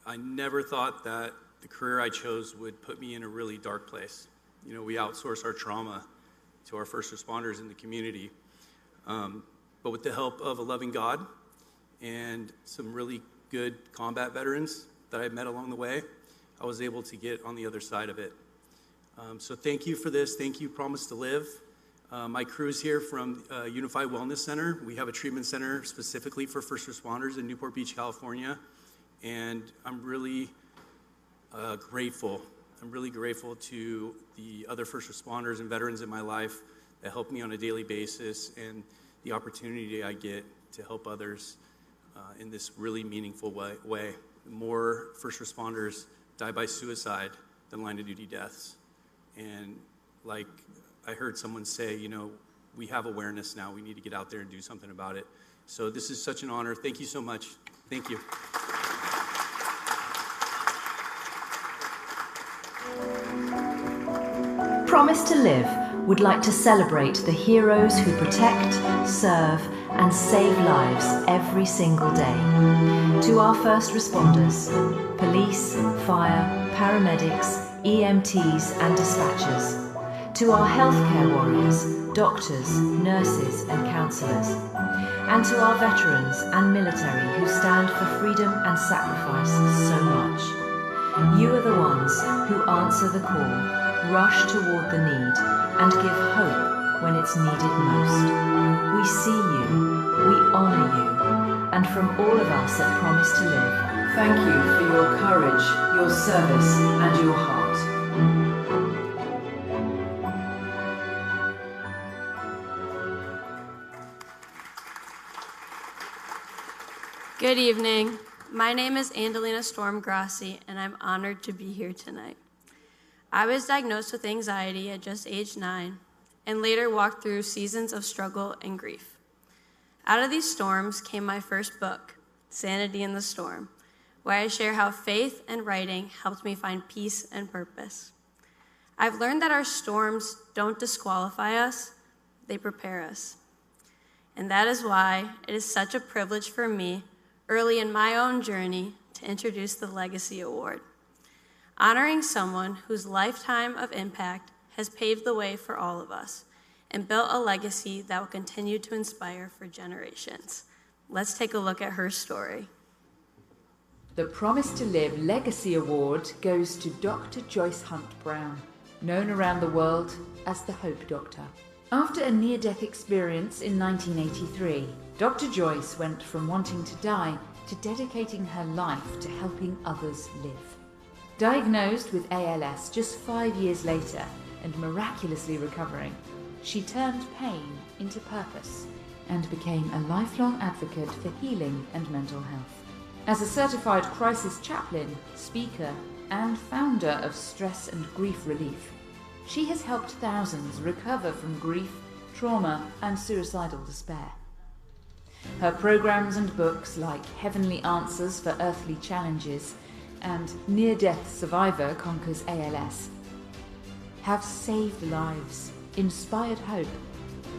I never thought that the career I chose would put me in a really dark place. You know, we outsource our trauma to our first responders in the community. But with the help of a loving God and some really good combat veterans that I met along the way, I was able to get on the other side of it. So thank you for this. Thank you, Promise to Live. My crew's here from Unified Wellness Center. We have a treatment center specifically for first responders in Newport Beach, California. And I'm really grateful. I'm really grateful to the other first responders and veterans in my life that help me on a daily basis, and the opportunity I get to help others in this really meaningful way. More first responders die by suicide than line of duty deaths. And like I heard someone say, you know, we have awareness now. We need to get out there and do something about it. So this is such an honor. Thank you so much. Thank you. Promise to Live would like to celebrate the heroes who protect, serve, and save lives every single day. To our first responders, police, fire, paramedics, EMTs, and dispatchers. To our healthcare warriors, doctors, nurses, and counsellors. And to our veterans and military who stand for freedom and sacrifice so much. You are the ones who answer the call, rush toward the need, and give hope when it's needed most. We see you, we honour you, and from all of us at Promise to Live, thank you for your courage, your service, and your heart. Good evening. My name is Andalina Storm Grassi, and I'm honored to be here tonight. I was diagnosed with anxiety at just age 9, and later walked through seasons of struggle and grief. Out of these storms came my first book, Sanity in the Storm, where I share how faith and writing helped me find peace and purpose. I've learned that our storms don't disqualify us, they prepare us. And that is why it is such a privilege for me, early in my own journey, to introduce the Legacy Award, honoring someone whose lifetime of impact has paved the way for all of us and built a legacy that will continue to inspire for generations. Let's take a look at her story. The Promise to Live Legacy Award goes to Dr. Joyce Hunt Brown, known around the world as the Hope Doctor. After a near-death experience in 1983, Dr. Joyce went from wanting to die to dedicating her life to helping others live. Diagnosed with ALS just 5 years later and miraculously recovering, she turned pain into purpose and became a lifelong advocate for healing and mental health. As a certified crisis chaplain, speaker, and founder of Stress and Grief Relief, she has helped thousands recover from grief, trauma, and suicidal despair. Her programs and books like Heavenly Answers for Earthly Challenges and Near-Death Survivor Conquers ALS have saved lives, inspired hope,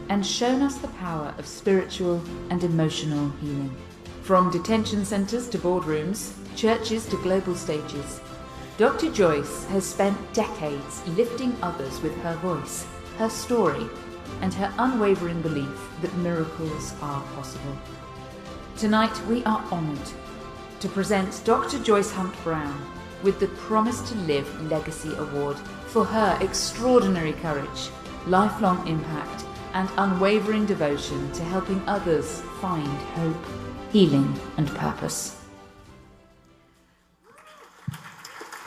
and shown us the power of spiritual and emotional healing. From detention centres to boardrooms, churches to global stages, Dr. Joyce has spent decades lifting others with her voice, her story, and her unwavering belief that miracles are possible. Tonight we are honoured to present Dr. Joyce Hunt Brown with the Promise to Live Legacy Award for her extraordinary courage, lifelong impact, and unwavering devotion to helping others find hope, healing, and purpose.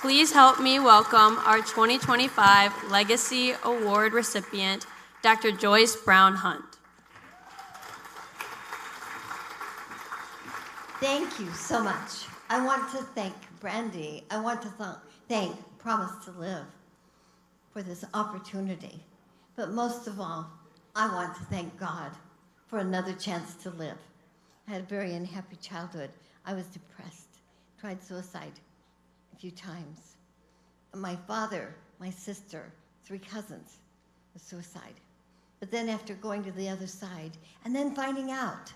Please help me welcome our 2025 Legacy Award recipient, Dr. Joyce Brown Hunt. Thank you so much. I want to thank Brandy. I want to thank Promise to Live for this opportunity. But most of all, I want to thank God for another chance to live. I had a very unhappy childhood. I was depressed, tried suicide a few times. My father, my sister, 3 cousins with suicide. But then after going to the other side and then finding out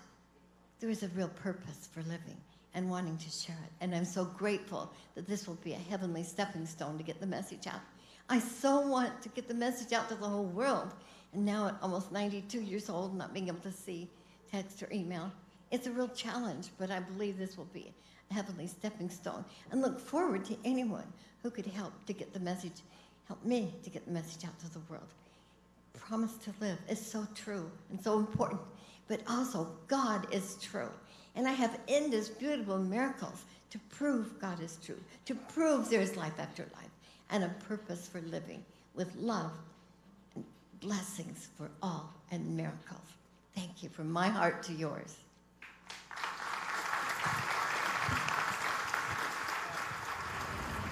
there is a real purpose for living and wanting to share it. And I'm so grateful that this will be a heavenly stepping stone to get the message out. I so want to get the message out to the whole world. And now at almost 92 years old, not being able to see text or email, it's a real challenge, but I believe this will be a heavenly stepping stone. And look forward to anyone who could help to get the message, help me to get the message out to the world. Promise to Live is so true and so important, but also God is true. And I have indisputable miracles to prove God is true, to prove there is life after life, and a purpose for living with love, blessings for all and miracles. Thank you from my heart to yours.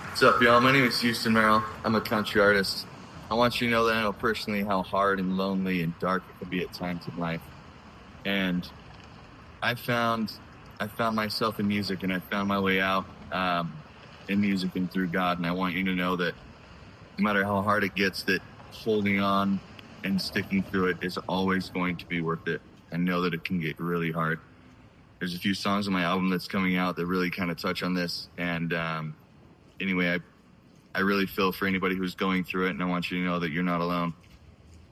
What's up, y'all? My name is Houston Merrill. I'm a country artist. I want you to know that I know personally how hard and lonely and dark it can be at times in life. And I found myself in music, and I found my way out in music and through God. And I want you to know that no matter how hard it gets, that holding on and sticking through it is always going to be worth it. I know that it can get really hard. There's a few songs on my album that's coming out that really kind of touch on this. And anyway, I really feel for anybody who's going through it, and I want you to know that you're not alone.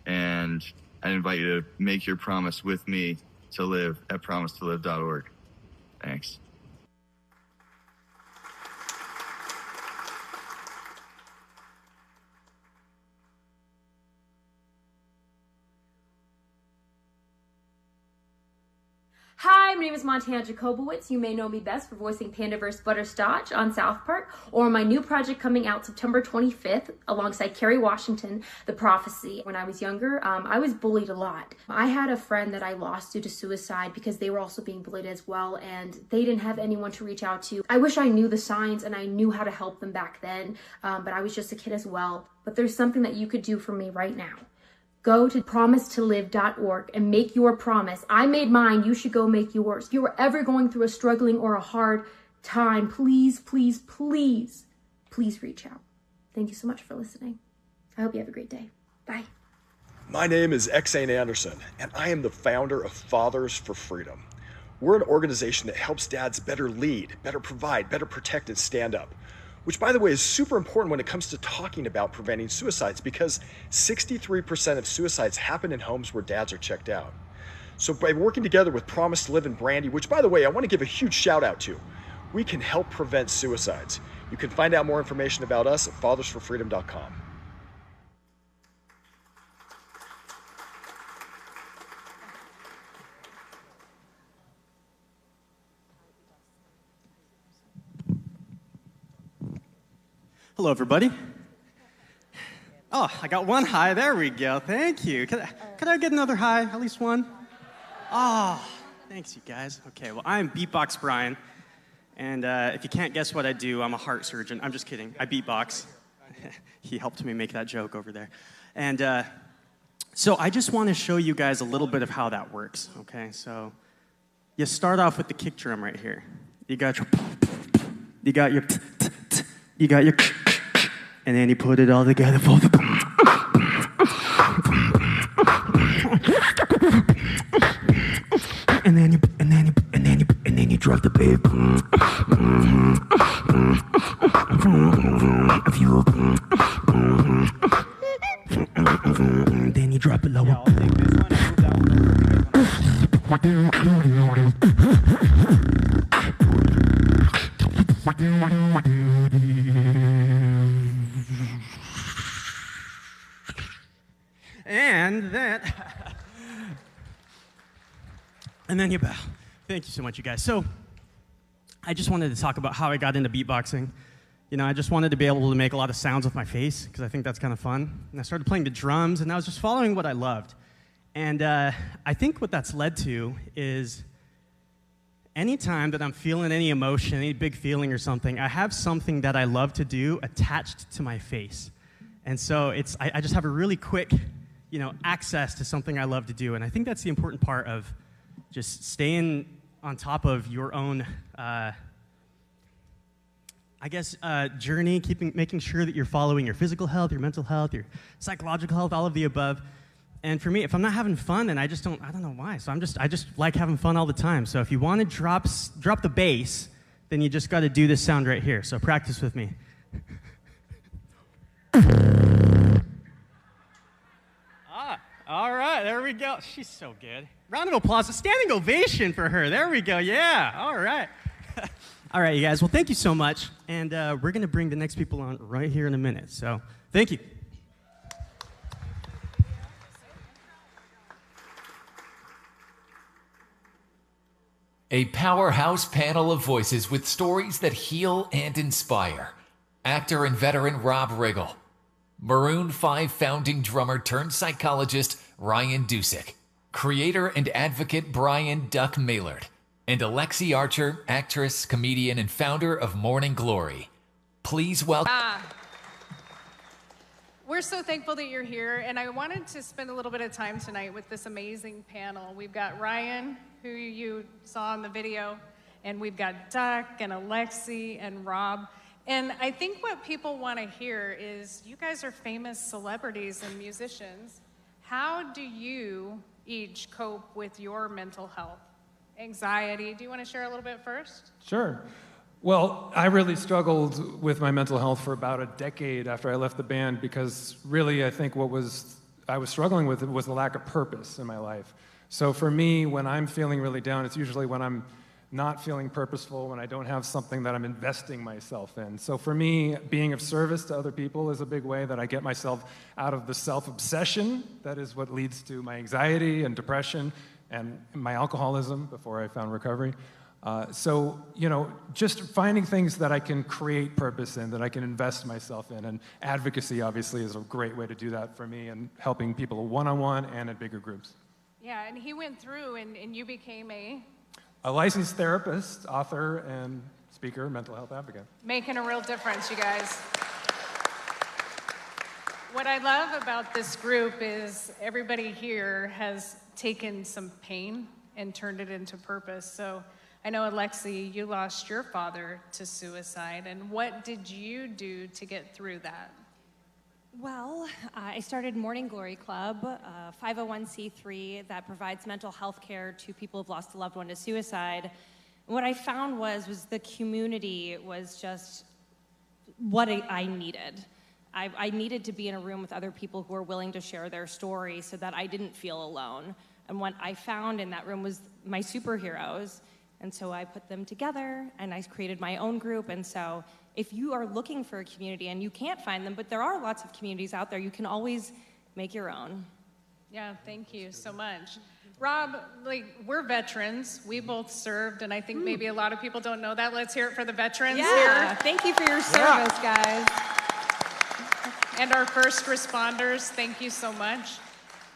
And I invite you to make your promise with me to live at PROMISE2LIVE.org. Thanks. Hi, my name is Montana Jacobowitz. You may know me best for voicing Pandaverse Butterscotch on South Park, or my new project coming out September 25th alongside Kerry Washington, The Prophecy. When I was younger, I was bullied a lot. I had a friend that I lost due to suicide because they were also being bullied as well, and they didn't have anyone to reach out to. I wish I knew the signs and I knew how to help them back then, but I was just a kid as well. But there's something that you could do for me right now. Go to PROMISE2LIVE.org and make your promise. I made mine. You should go make yours. If you are ever going through a struggling or a hard time, please, please, please, please reach out. Thank you so much for listening. I hope you have a great day. Bye. My name is Xane Anderson, and I am the founder of Fathers for Freedom. We're an organization that helps dads better lead, better provide, better protect, and stand up. Which, by the way, is super important when it comes to talking about preventing suicides, because 63% of suicides happen in homes where dads are checked out. So by working together with Promise to Live and Brandy, which, by the way, I want to give a huge shout out to, we can help prevent suicides. You can find out more information about us at fathersforfreedom.com. Hello, everybody. Oh, I got one high. There we go. Thank you. Could I get another high? At least one? Oh, thanks, you guys. Okay, well, I'm Beatbox Brian. And if you can't guess what I do, I'm a heart surgeon. I'm just kidding. I beatbox. He helped me make that joke over there. And so I just want to show you guys a little bit of how that works, okay? So you start off with the kick drum right here. You got your, and then you put it all together for the and then you drop the bass. Then you drop it lower. And then you bow. Thank you so much, you guys. So I just wanted to talk about how I got into beatboxing. You know, I just wanted to be able to make a lot of sounds with my face because I think that's kind of fun. And I started playing the drums, and I was just following what I loved. And I think what that's led to is anytime that I'm feeling any emotion, any big feeling or something, I have something that I love to do attached to my face. And so I just have a really quick, access to something I love to do. And I think that's the important part of just staying on top of your own, journey, making sure that you're following your physical health, your mental health, your psychological health, all of the above. And for me, if I'm not having fun, then I don't know why. So I just like having fun all the time. So if you want to drop the bass, then you just got to do this sound right here. So practice with me. All right, there we go. She's so good. Round of applause, a standing ovation for her. There we go, yeah, all right. All right, you guys, well, thank you so much. And we're going to bring the next people on right here in a minute. So thank you. A powerhouse panel of voices with stories that heal and inspire. Actor and veteran Rob Riggle. Maroon 5 founding drummer turned psychologist Ryan Dusick, creator and advocate Brian Duck Maylard, and Alexi Archer, actress, comedian, and founder of Morning Glory. Please welcome... We're so thankful that you're here, and I wanted to spend a little bit of time tonight with this amazing panel. We've got Ryan, who you saw in the video, and we've got Duck and Alexi and Rob. And I think what people want to hear is, you guys are famous celebrities and musicians. How do you each cope with your mental health? Anxiety, do you want to share a little bit first? Sure. Well, I really struggled with my mental health for about a decade after I left the band, because really I think I was struggling with was the lack of purpose in my life. So for me, when I'm feeling really down, it's usually when I'm not feeling purposeful, when I don't have something that I'm investing myself in. So for me, being of service to other people is a big way that I get myself out of the self-obsession that is what leads to my anxiety and depression and my alcoholism before I found recovery. So, just finding things that I can create purpose in, that I can invest myself in, and advocacy obviously is a great way to do that for me, and helping people one-on-one and in bigger groups. Yeah, and he went through and you became a licensed therapist, author, and speaker, mental health advocate. Making a real difference, you guys. What I love about this group is everybody here has taken some pain and turned it into purpose. So I know, Alexi, you lost your father to suicide, and what did you do to get through that? Well, I started Morning Glory Club, a 501c3 that provides mental health care to people who've lost a loved one to suicide. And what I found was the community was just what I needed. I needed to be in a room with other people who were willing to share their story so that I didn't feel alone. And what I found in that room was my superheroes. And so I put them together, and I created my own group. And so if you are looking for a community and you can't find them, but there are lots of communities out there, you can always make your own. Yeah, thank you so much. Rob, we're veterans. We both served, and I think maybe a lot of people don't know that. Let's hear it for the veterans here. Thank you for your service, guys. And our first responders, thank you so much.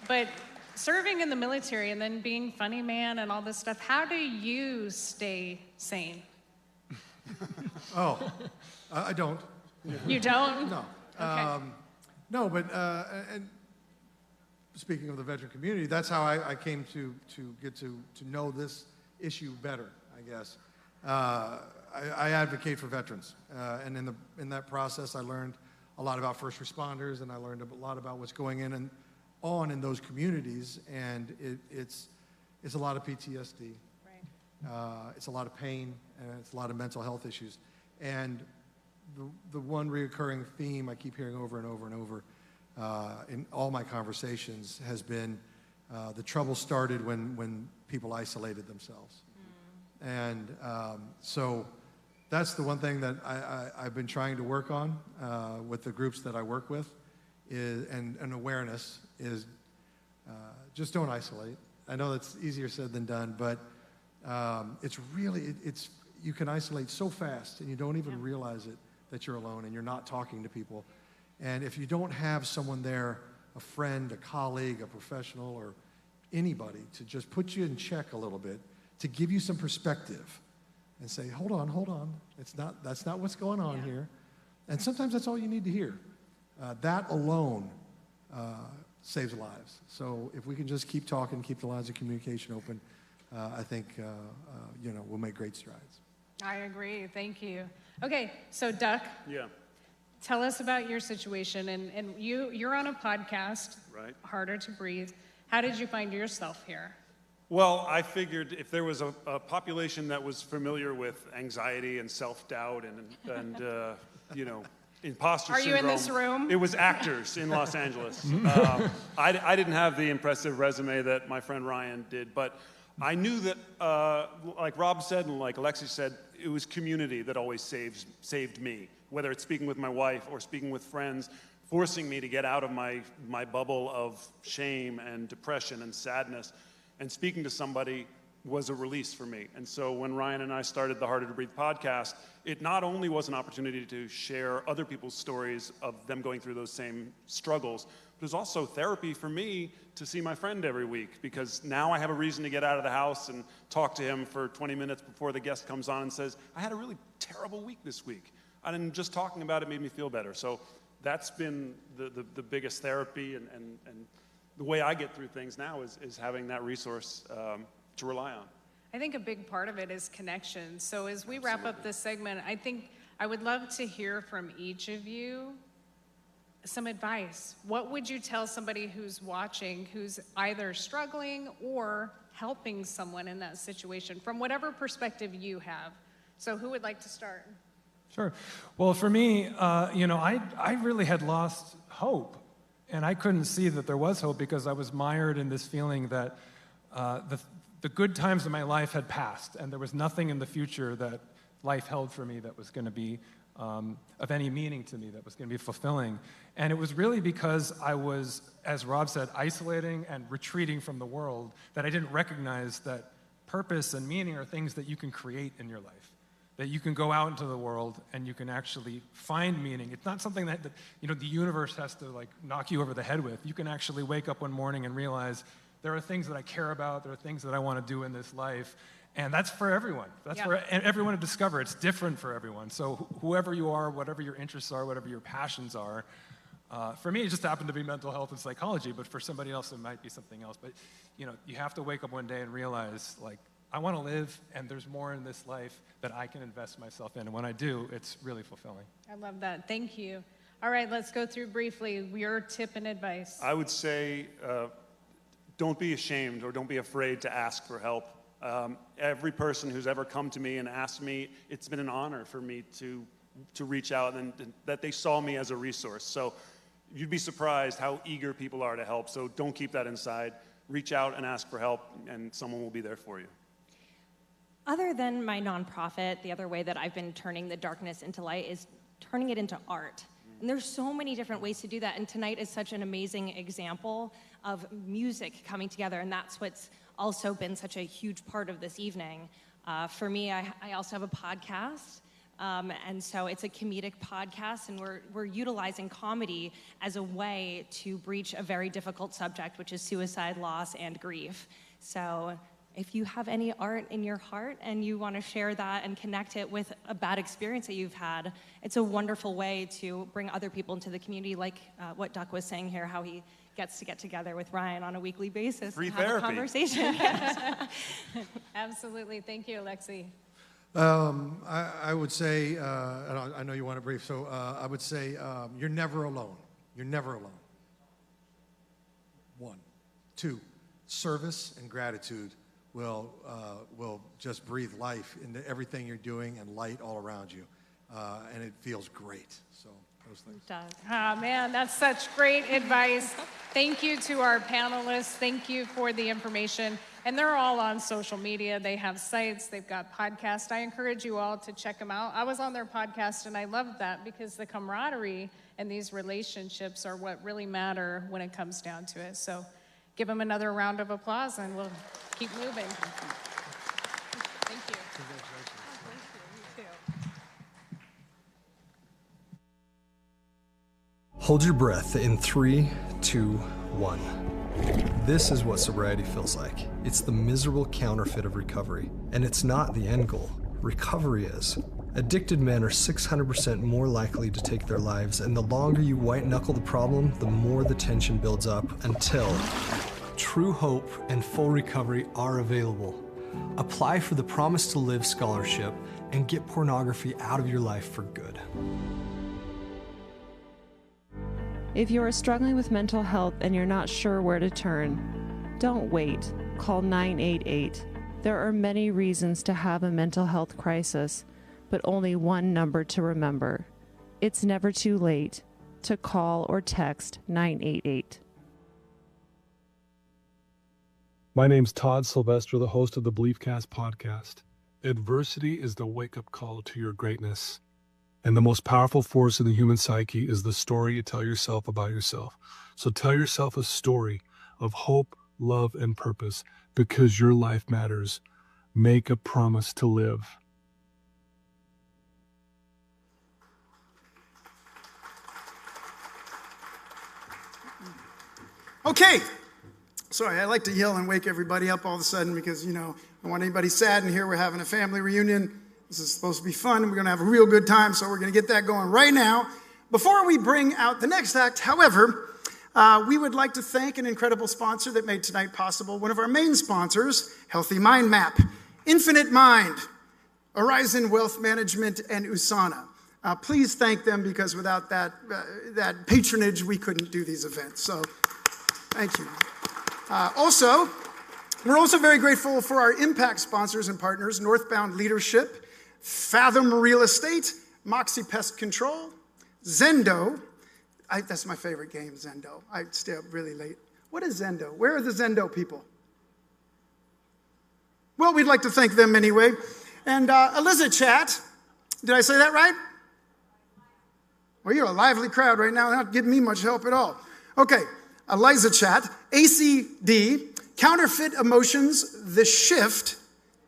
But serving in the military and then being funny man and all this stuff, how do you stay sane? I don't. You don't? No. Okay. No, but and speaking of the veteran community, that's how I came to get to know this issue better, I guess. I advocate for veterans, and in that process, I learned a lot about first responders, and I learned a lot about what's going on in those communities, and it's a lot of PTSD. Right. It's a lot of pain, and it's a lot of mental health issues. And the one recurring theme I keep hearing over and over and over in all my conversations has been the trouble started when people isolated themselves. And so that's the one thing that I've been trying to work on with the groups that I work with, and awareness is just don't isolate. I know that's easier said than done, but it's really, you can isolate so fast and you don't even realize it, that you're alone and you're not talking to people. And if you don't have someone there, a friend, a colleague, a professional, or anybody to just put you in check a little bit, to give you some perspective and say, hold on, that's not what's going on here. And sometimes that's all you need to hear. That alone saves lives. So if we can just keep talking, keep the lines of communication open, I think we'll make great strides. I agree. Thank you. Okay, so Duck. Yeah. Tell us about your situation, and you're on a podcast, right? Harder to Breathe. How did you find yourself here? Well, I figured if there was a population that was familiar with anxiety and self-doubt and imposter syndrome. Are you in this room? It was actors in Los Angeles. I didn't have the impressive resume that my friend Ryan did, but I knew that, like Rob said and like Alexi said, it was community that always saved me, whether it's speaking with my wife or speaking with friends, forcing me to get out of my bubble of shame and depression and sadness, and speaking to somebody was a release for me. And so when Ryan and I started the Harder to Breathe podcast, it not only was an opportunity to share other people's stories of them going through those same struggles, but it was also therapy for me to see my friend every week, because now I have a reason to get out of the house and talk to him for 20 minutes before the guest comes on and says, I had a really terrible week this week. And just talking about it made me feel better. So that's been the biggest therapy, and the way I get through things now is having that resource to rely on. I think a big part of it is connection. So as we wrap up this segment, I think I would love to hear from each of you some advice. What would you tell somebody who's watching, who's either struggling or helping someone in that situation, from whatever perspective you have? So who would like to start? Sure. Well, for me, I really had lost hope, and I couldn't see that there was hope because I was mired in this feeling that the good times of my life had passed, and there was nothing in the future that life held for me that was going to be of any meaning to me, that was going to be fulfilling. And it was really because I was, as Rob said, isolating and retreating from the world, that I didn't recognize that purpose and meaning are things that you can create in your life, that you can go out into the world and you can actually find meaning. It's not something that the universe has to like knock you over the head with. You can actually wake up one morning and realize there are things that I care about, there are things that I want to do in this life, and that's for everyone. That's for everyone to discover. It's different for everyone. So whoever you are, whatever your interests are, whatever your passions are, for me, it just happened to be mental health and psychology, but for somebody else, it might be something else. But you have to wake up one day and realize, like, I want to live, and there's more in this life that I can invest myself in. And when I do, it's really fulfilling. I love that. Thank you. All right, let's go through briefly your tip and advice. I would say don't be ashamed or don't be afraid to ask for help. Every person who's ever come to me and asked me, it's been an honor for me to reach out and that they saw me as a resource. So you'd be surprised how eager people are to help. So don't keep that inside. Reach out and ask for help, and someone will be there for you. Other than my nonprofit, the other way that I've been turning the darkness into light is turning it into art. And there's so many different ways to do that, and tonight is such an amazing example of music coming together, and that's what's also been such a huge part of this evening. For me, I also have a podcast, and so it's a comedic podcast, and we're utilizing comedy as a way to breach a very difficult subject, which is suicide, loss, and grief. So if you have any art in your heart and you want to share that and connect it with a bad experience that you've had, it's a wonderful way to bring other people into the community, like what Duck was saying here, how he gets to get together with Ryan on a weekly basis and have a conversation. Absolutely. Thank you, Alexi. I would say, and I know you want to brief, so I would say you're never alone. You're never alone. 1. 2, service and gratitude will just breathe life into everything you're doing and light all around you. And it feels great. So those things. It does. Oh, man, that's such great advice. Thank you to our panelists. Thank you for the information. And they're all on social media. They have sites. They've got podcasts. I encourage you all to check them out. I was on their podcast, and I loved that because the camaraderie and these relationships are what really matter when it comes down to it. So give them another round of applause, and we'll keep moving. Thank you. Congratulations. Oh, thank you. You too. Hold your breath in 3, 2, 1. This is what sobriety feels like. It's the miserable counterfeit of recovery. And it's not the end goal. Recovery is. Addicted men are 600% more likely to take their lives, and the longer you white-knuckle the problem, the more the tension builds up until true hope and full recovery are available. Apply for the Promise to Live scholarship and get pornography out of your life for good. If you are struggling with mental health and you're not sure where to turn, don't wait. Call 988. There are many reasons to have a mental health crisis, but only one number to remember. It's never too late to call or text 988. My name's Todd Sylvester, the host of the Beliefcast podcast. Adversity is the wake-up call to your greatness. And the most powerful force in the human psyche is the story you tell yourself about yourself. So tell yourself a story of hope, love, and purpose, because your life matters Make a promise to live. Okay. Sorry, I like to yell and wake everybody up all of a sudden because, I don't want anybody sad in here. We're having a family reunion. This is supposed to be fun. We're going to have a real good time, so we're going to get that going right now. Before we bring out the next act, however, we would like to thank an incredible sponsor that made tonight possible. One of our main sponsors, Healthy Mind Map, Infinite Mind, Horizon Wealth Management, and Usana. Please thank them because without that patronage, we couldn't do these events. So thank you. We're also very grateful for our impact sponsors and partners, Northbound Leadership, Fathom Real Estate, Moxie Pest Control, Zendo. That's my favorite game, Zendo. I stay up really late. What is Zendo? Where are the Zendo people? Well, we'd like to thank them anyway. And Eliza Chat, did I say that right? Well, you're a lively crowd right now, not giving me much help at all. Okay, Eliza Chat, ACD, Counterfeit Emotions, The Shift,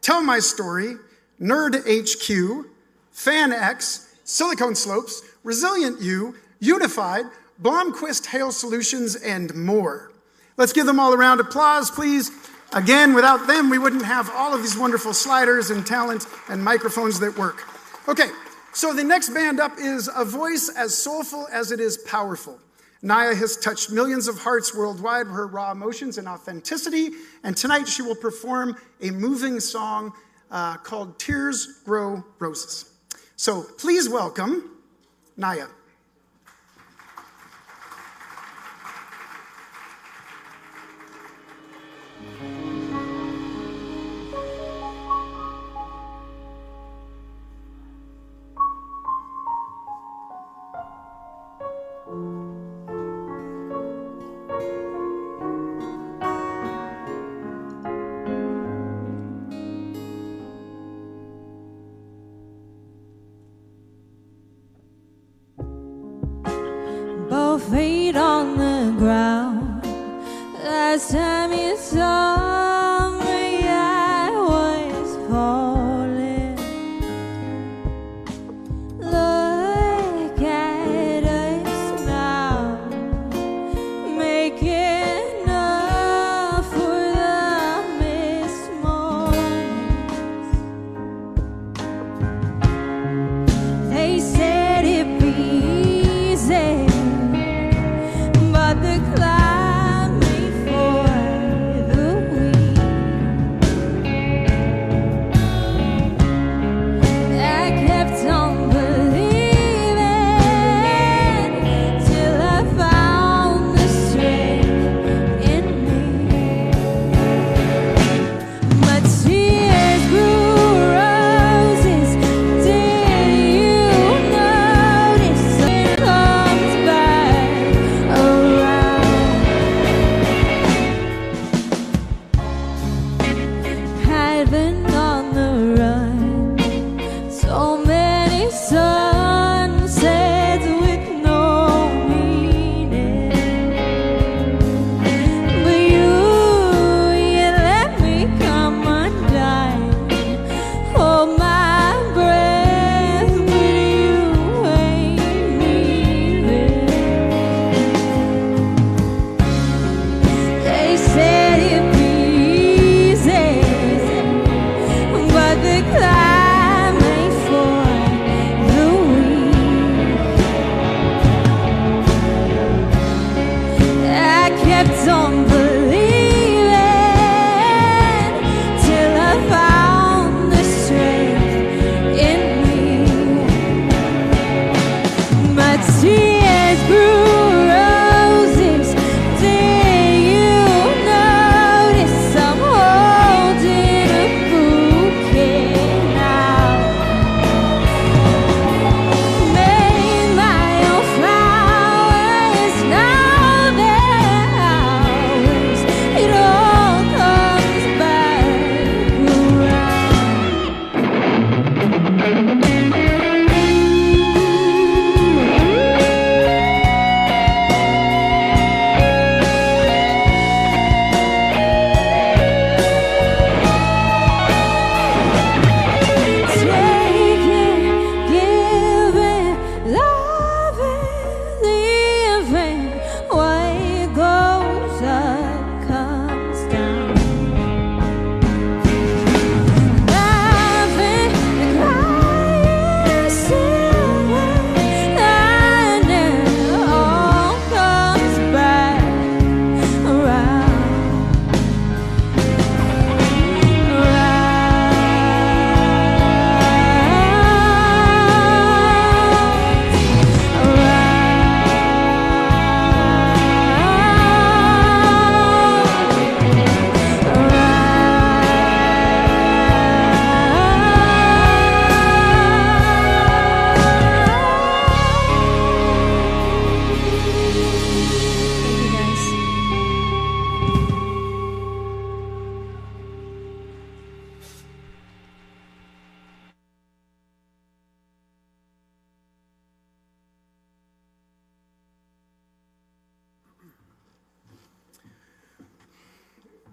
Tell My Story, Nerd HQ, Fan X, Silicone Slopes, Resilient U, Unified, Blomquist Hail Solutions, and more. Let's give them all a round of applause, please. Again, without them, we wouldn't have all of these wonderful sliders and talent and microphones that work. Okay, so the next band up is a voice as soulful as it is powerful. Naya has touched millions of hearts worldwide with her raw emotions and authenticity, and tonight she will perform a moving song called Tears Grow Roses. So please welcome Naya. Both feet on the ground. Last time you saw me, I was falling. Look at us now, making up for the missed mornings. They said it'd be easy, but the climb before the week. I kept on believing till I found the strength in me. My tears grew roses. Did you notice it comes back around? I've been on the run, so many sunsets with no meaning. But you let me come undone. Hold my breath, but you ain't leaving. They said it'd be easy,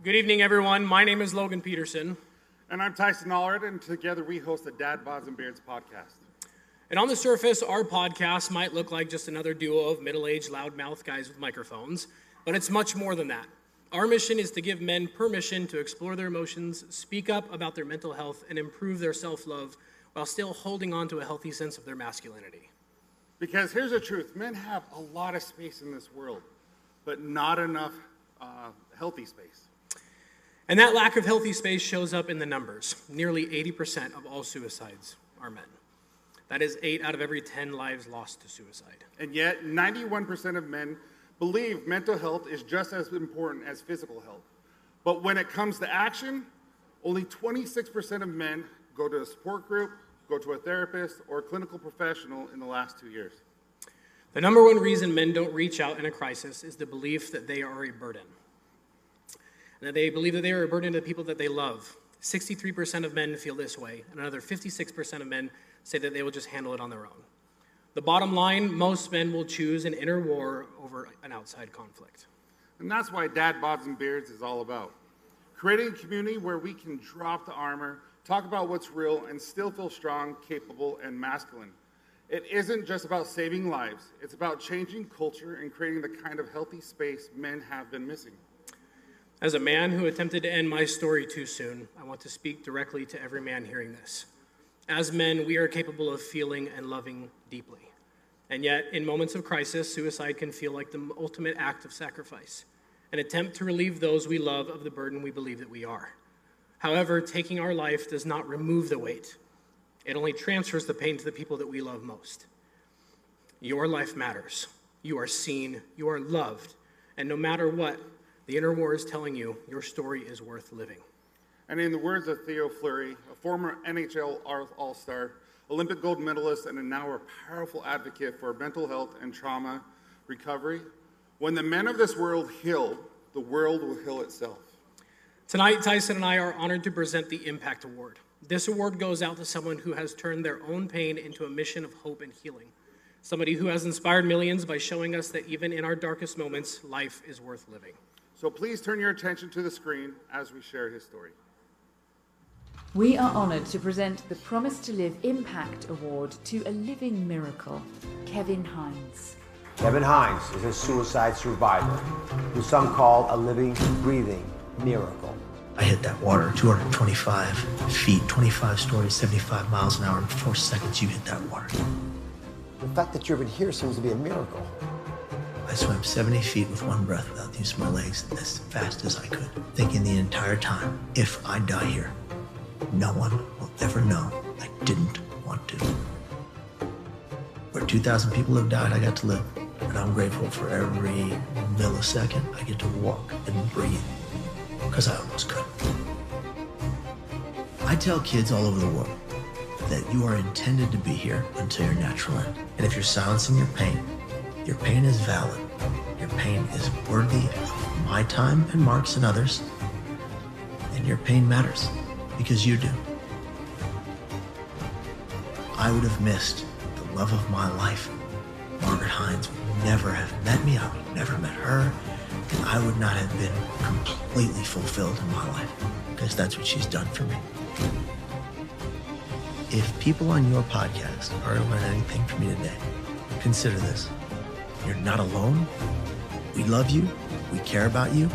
Good evening, everyone. My name is Logan Peterson. And I'm Tyson Allred, and together we host the Dad, Bods, and Beards podcast. And on the surface, our podcast might look like just another duo of middle-aged, loudmouth guys with microphones, but it's much more than that. Our mission is to give men permission to explore their emotions, speak up about their mental health, and improve their self-love while still holding on to a healthy sense of their masculinity. Because here's the truth, men have a lot of space in this world, but not enough healthy space. And that lack of healthy space shows up in the numbers. Nearly 80% of all suicides are men. That is 8 out of every 10 lives lost to suicide. And yet, 91% of men believe mental health is just as important as physical health. But when it comes to action, only 26% of men go to a support group, go to a therapist, or a clinical professional in the last 2 years. The number one reason men don't reach out in a crisis is the belief that they are a burden. And that they believe that they are a burden to the people that they love. 63% of men feel this way, and another 56% of men say that they will just handle it on their own. The bottom line, most men will choose an inner war over an outside conflict. And that's why Dad, Bods, and Beards is all about. Creating a community where we can drop the armor, talk about what's real, and still feel strong, capable, and masculine. It isn't just about saving lives. It's about changing culture and creating the kind of healthy space men have been missing. As a man who attempted to end my story too soon, I want to speak directly to every man hearing this. As men, we are capable of feeling and loving deeply. And yet, in moments of crisis, suicide can feel like the ultimate act of sacrifice, an attempt to relieve those we love of the burden we believe that we are. However, taking our life does not remove the weight. It only transfers the pain to the people that we love most. Your life matters. You are seen, you are loved, and no matter what, the inner war is telling you your story is worth living. And in the words of Theo Fleury, a former NHL All-Star, Olympic gold medalist, and now a powerful advocate for mental health and trauma recovery, when the men of this world heal, the world will heal itself. Tonight, Tyson and I are honored to present the Impact Award. This award goes out to someone who has turned their own pain into a mission of hope and healing. Somebody who has inspired millions by showing us that even in our darkest moments, life is worth living. So please turn your attention to the screen as we share his story. We are honoured to present the Promise to Live Impact Award to a living miracle, Kevin Hines. Kevin Hines is a suicide survivor, who some call a living, breathing miracle. I hit that water 225 feet, 25 stories, 75 miles an hour. In 4 seconds, you hit that water. The fact that you're even here seems to be a miracle. I swam 70 feet with one breath without using my legs as fast as I could, thinking the entire time, if I die here, no one will ever know I didn't want to. Where 2,000 people have died, I got to live. And I'm grateful for every millisecond I get to walk and breathe, because I almost couldn't. I tell kids all over the world that you are intended to be here until your natural end. And if you're silencing your pain is valid. Your pain is worthy of my time and Mark's and others. And your pain matters because you do. I would have missed the love of my life. Margaret Hines would never have met me. I would have never met her. And I would not have been completely fulfilled in my life, because that's what she's done for me. If people on your podcast are to learn anything from me today, consider this. You're not alone. We love you. We care about you.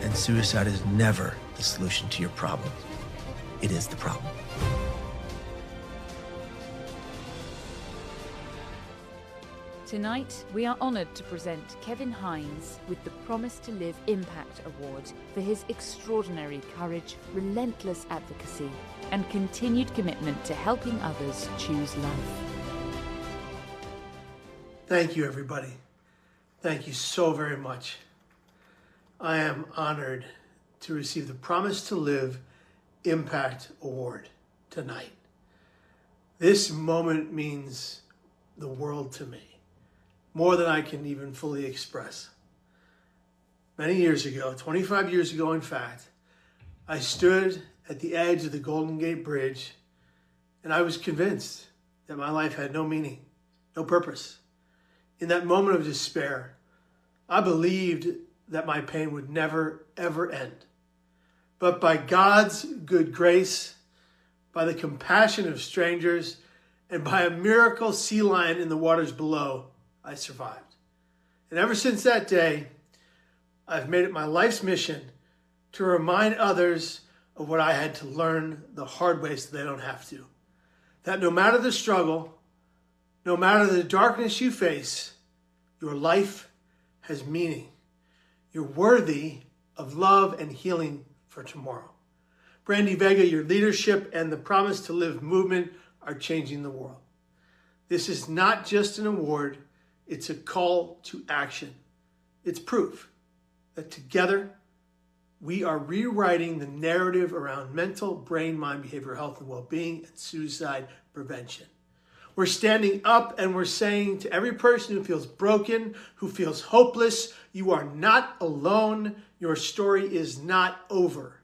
And suicide is never the solution to your problems. It is the problem. Tonight, we are honoured to present Kevin Hines with the Promise to Live Impact Award for his extraordinary courage, relentless advocacy, and continued commitment to helping others choose life. Thank you, everybody. Thank you so very much. I am honored to receive the Promise to Live Impact Award tonight. This moment means the world to me, more than I can even fully express. Many years ago, 25 years ago in fact, I stood at the edge of the Golden Gate Bridge and I was convinced that my life had no meaning, no purpose. In that moment of despair, I believed that my pain would never, ever end. But by God's good grace, by the compassion of strangers, and by a miracle sea lion in the waters below, I survived. And ever since that day, I've made it my life's mission to remind others of what I had to learn the hard way so they don't have to. That no matter the struggle, no matter the darkness you face, your life has meaning. You're worthy of love and healing for tomorrow. Brandy Vega, your leadership and the Promise to Live movement are changing the world. This is not just an award, it's a call to action. It's proof that together we are rewriting the narrative around mental, brain, mind, behavioral health and well-being and suicide prevention. We're standing up and we're saying to every person who feels broken, who feels hopeless, you are not alone. Your story is not over.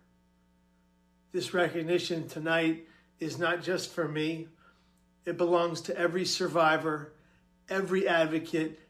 This recognition tonight is not just for me. It belongs to every survivor, every advocate,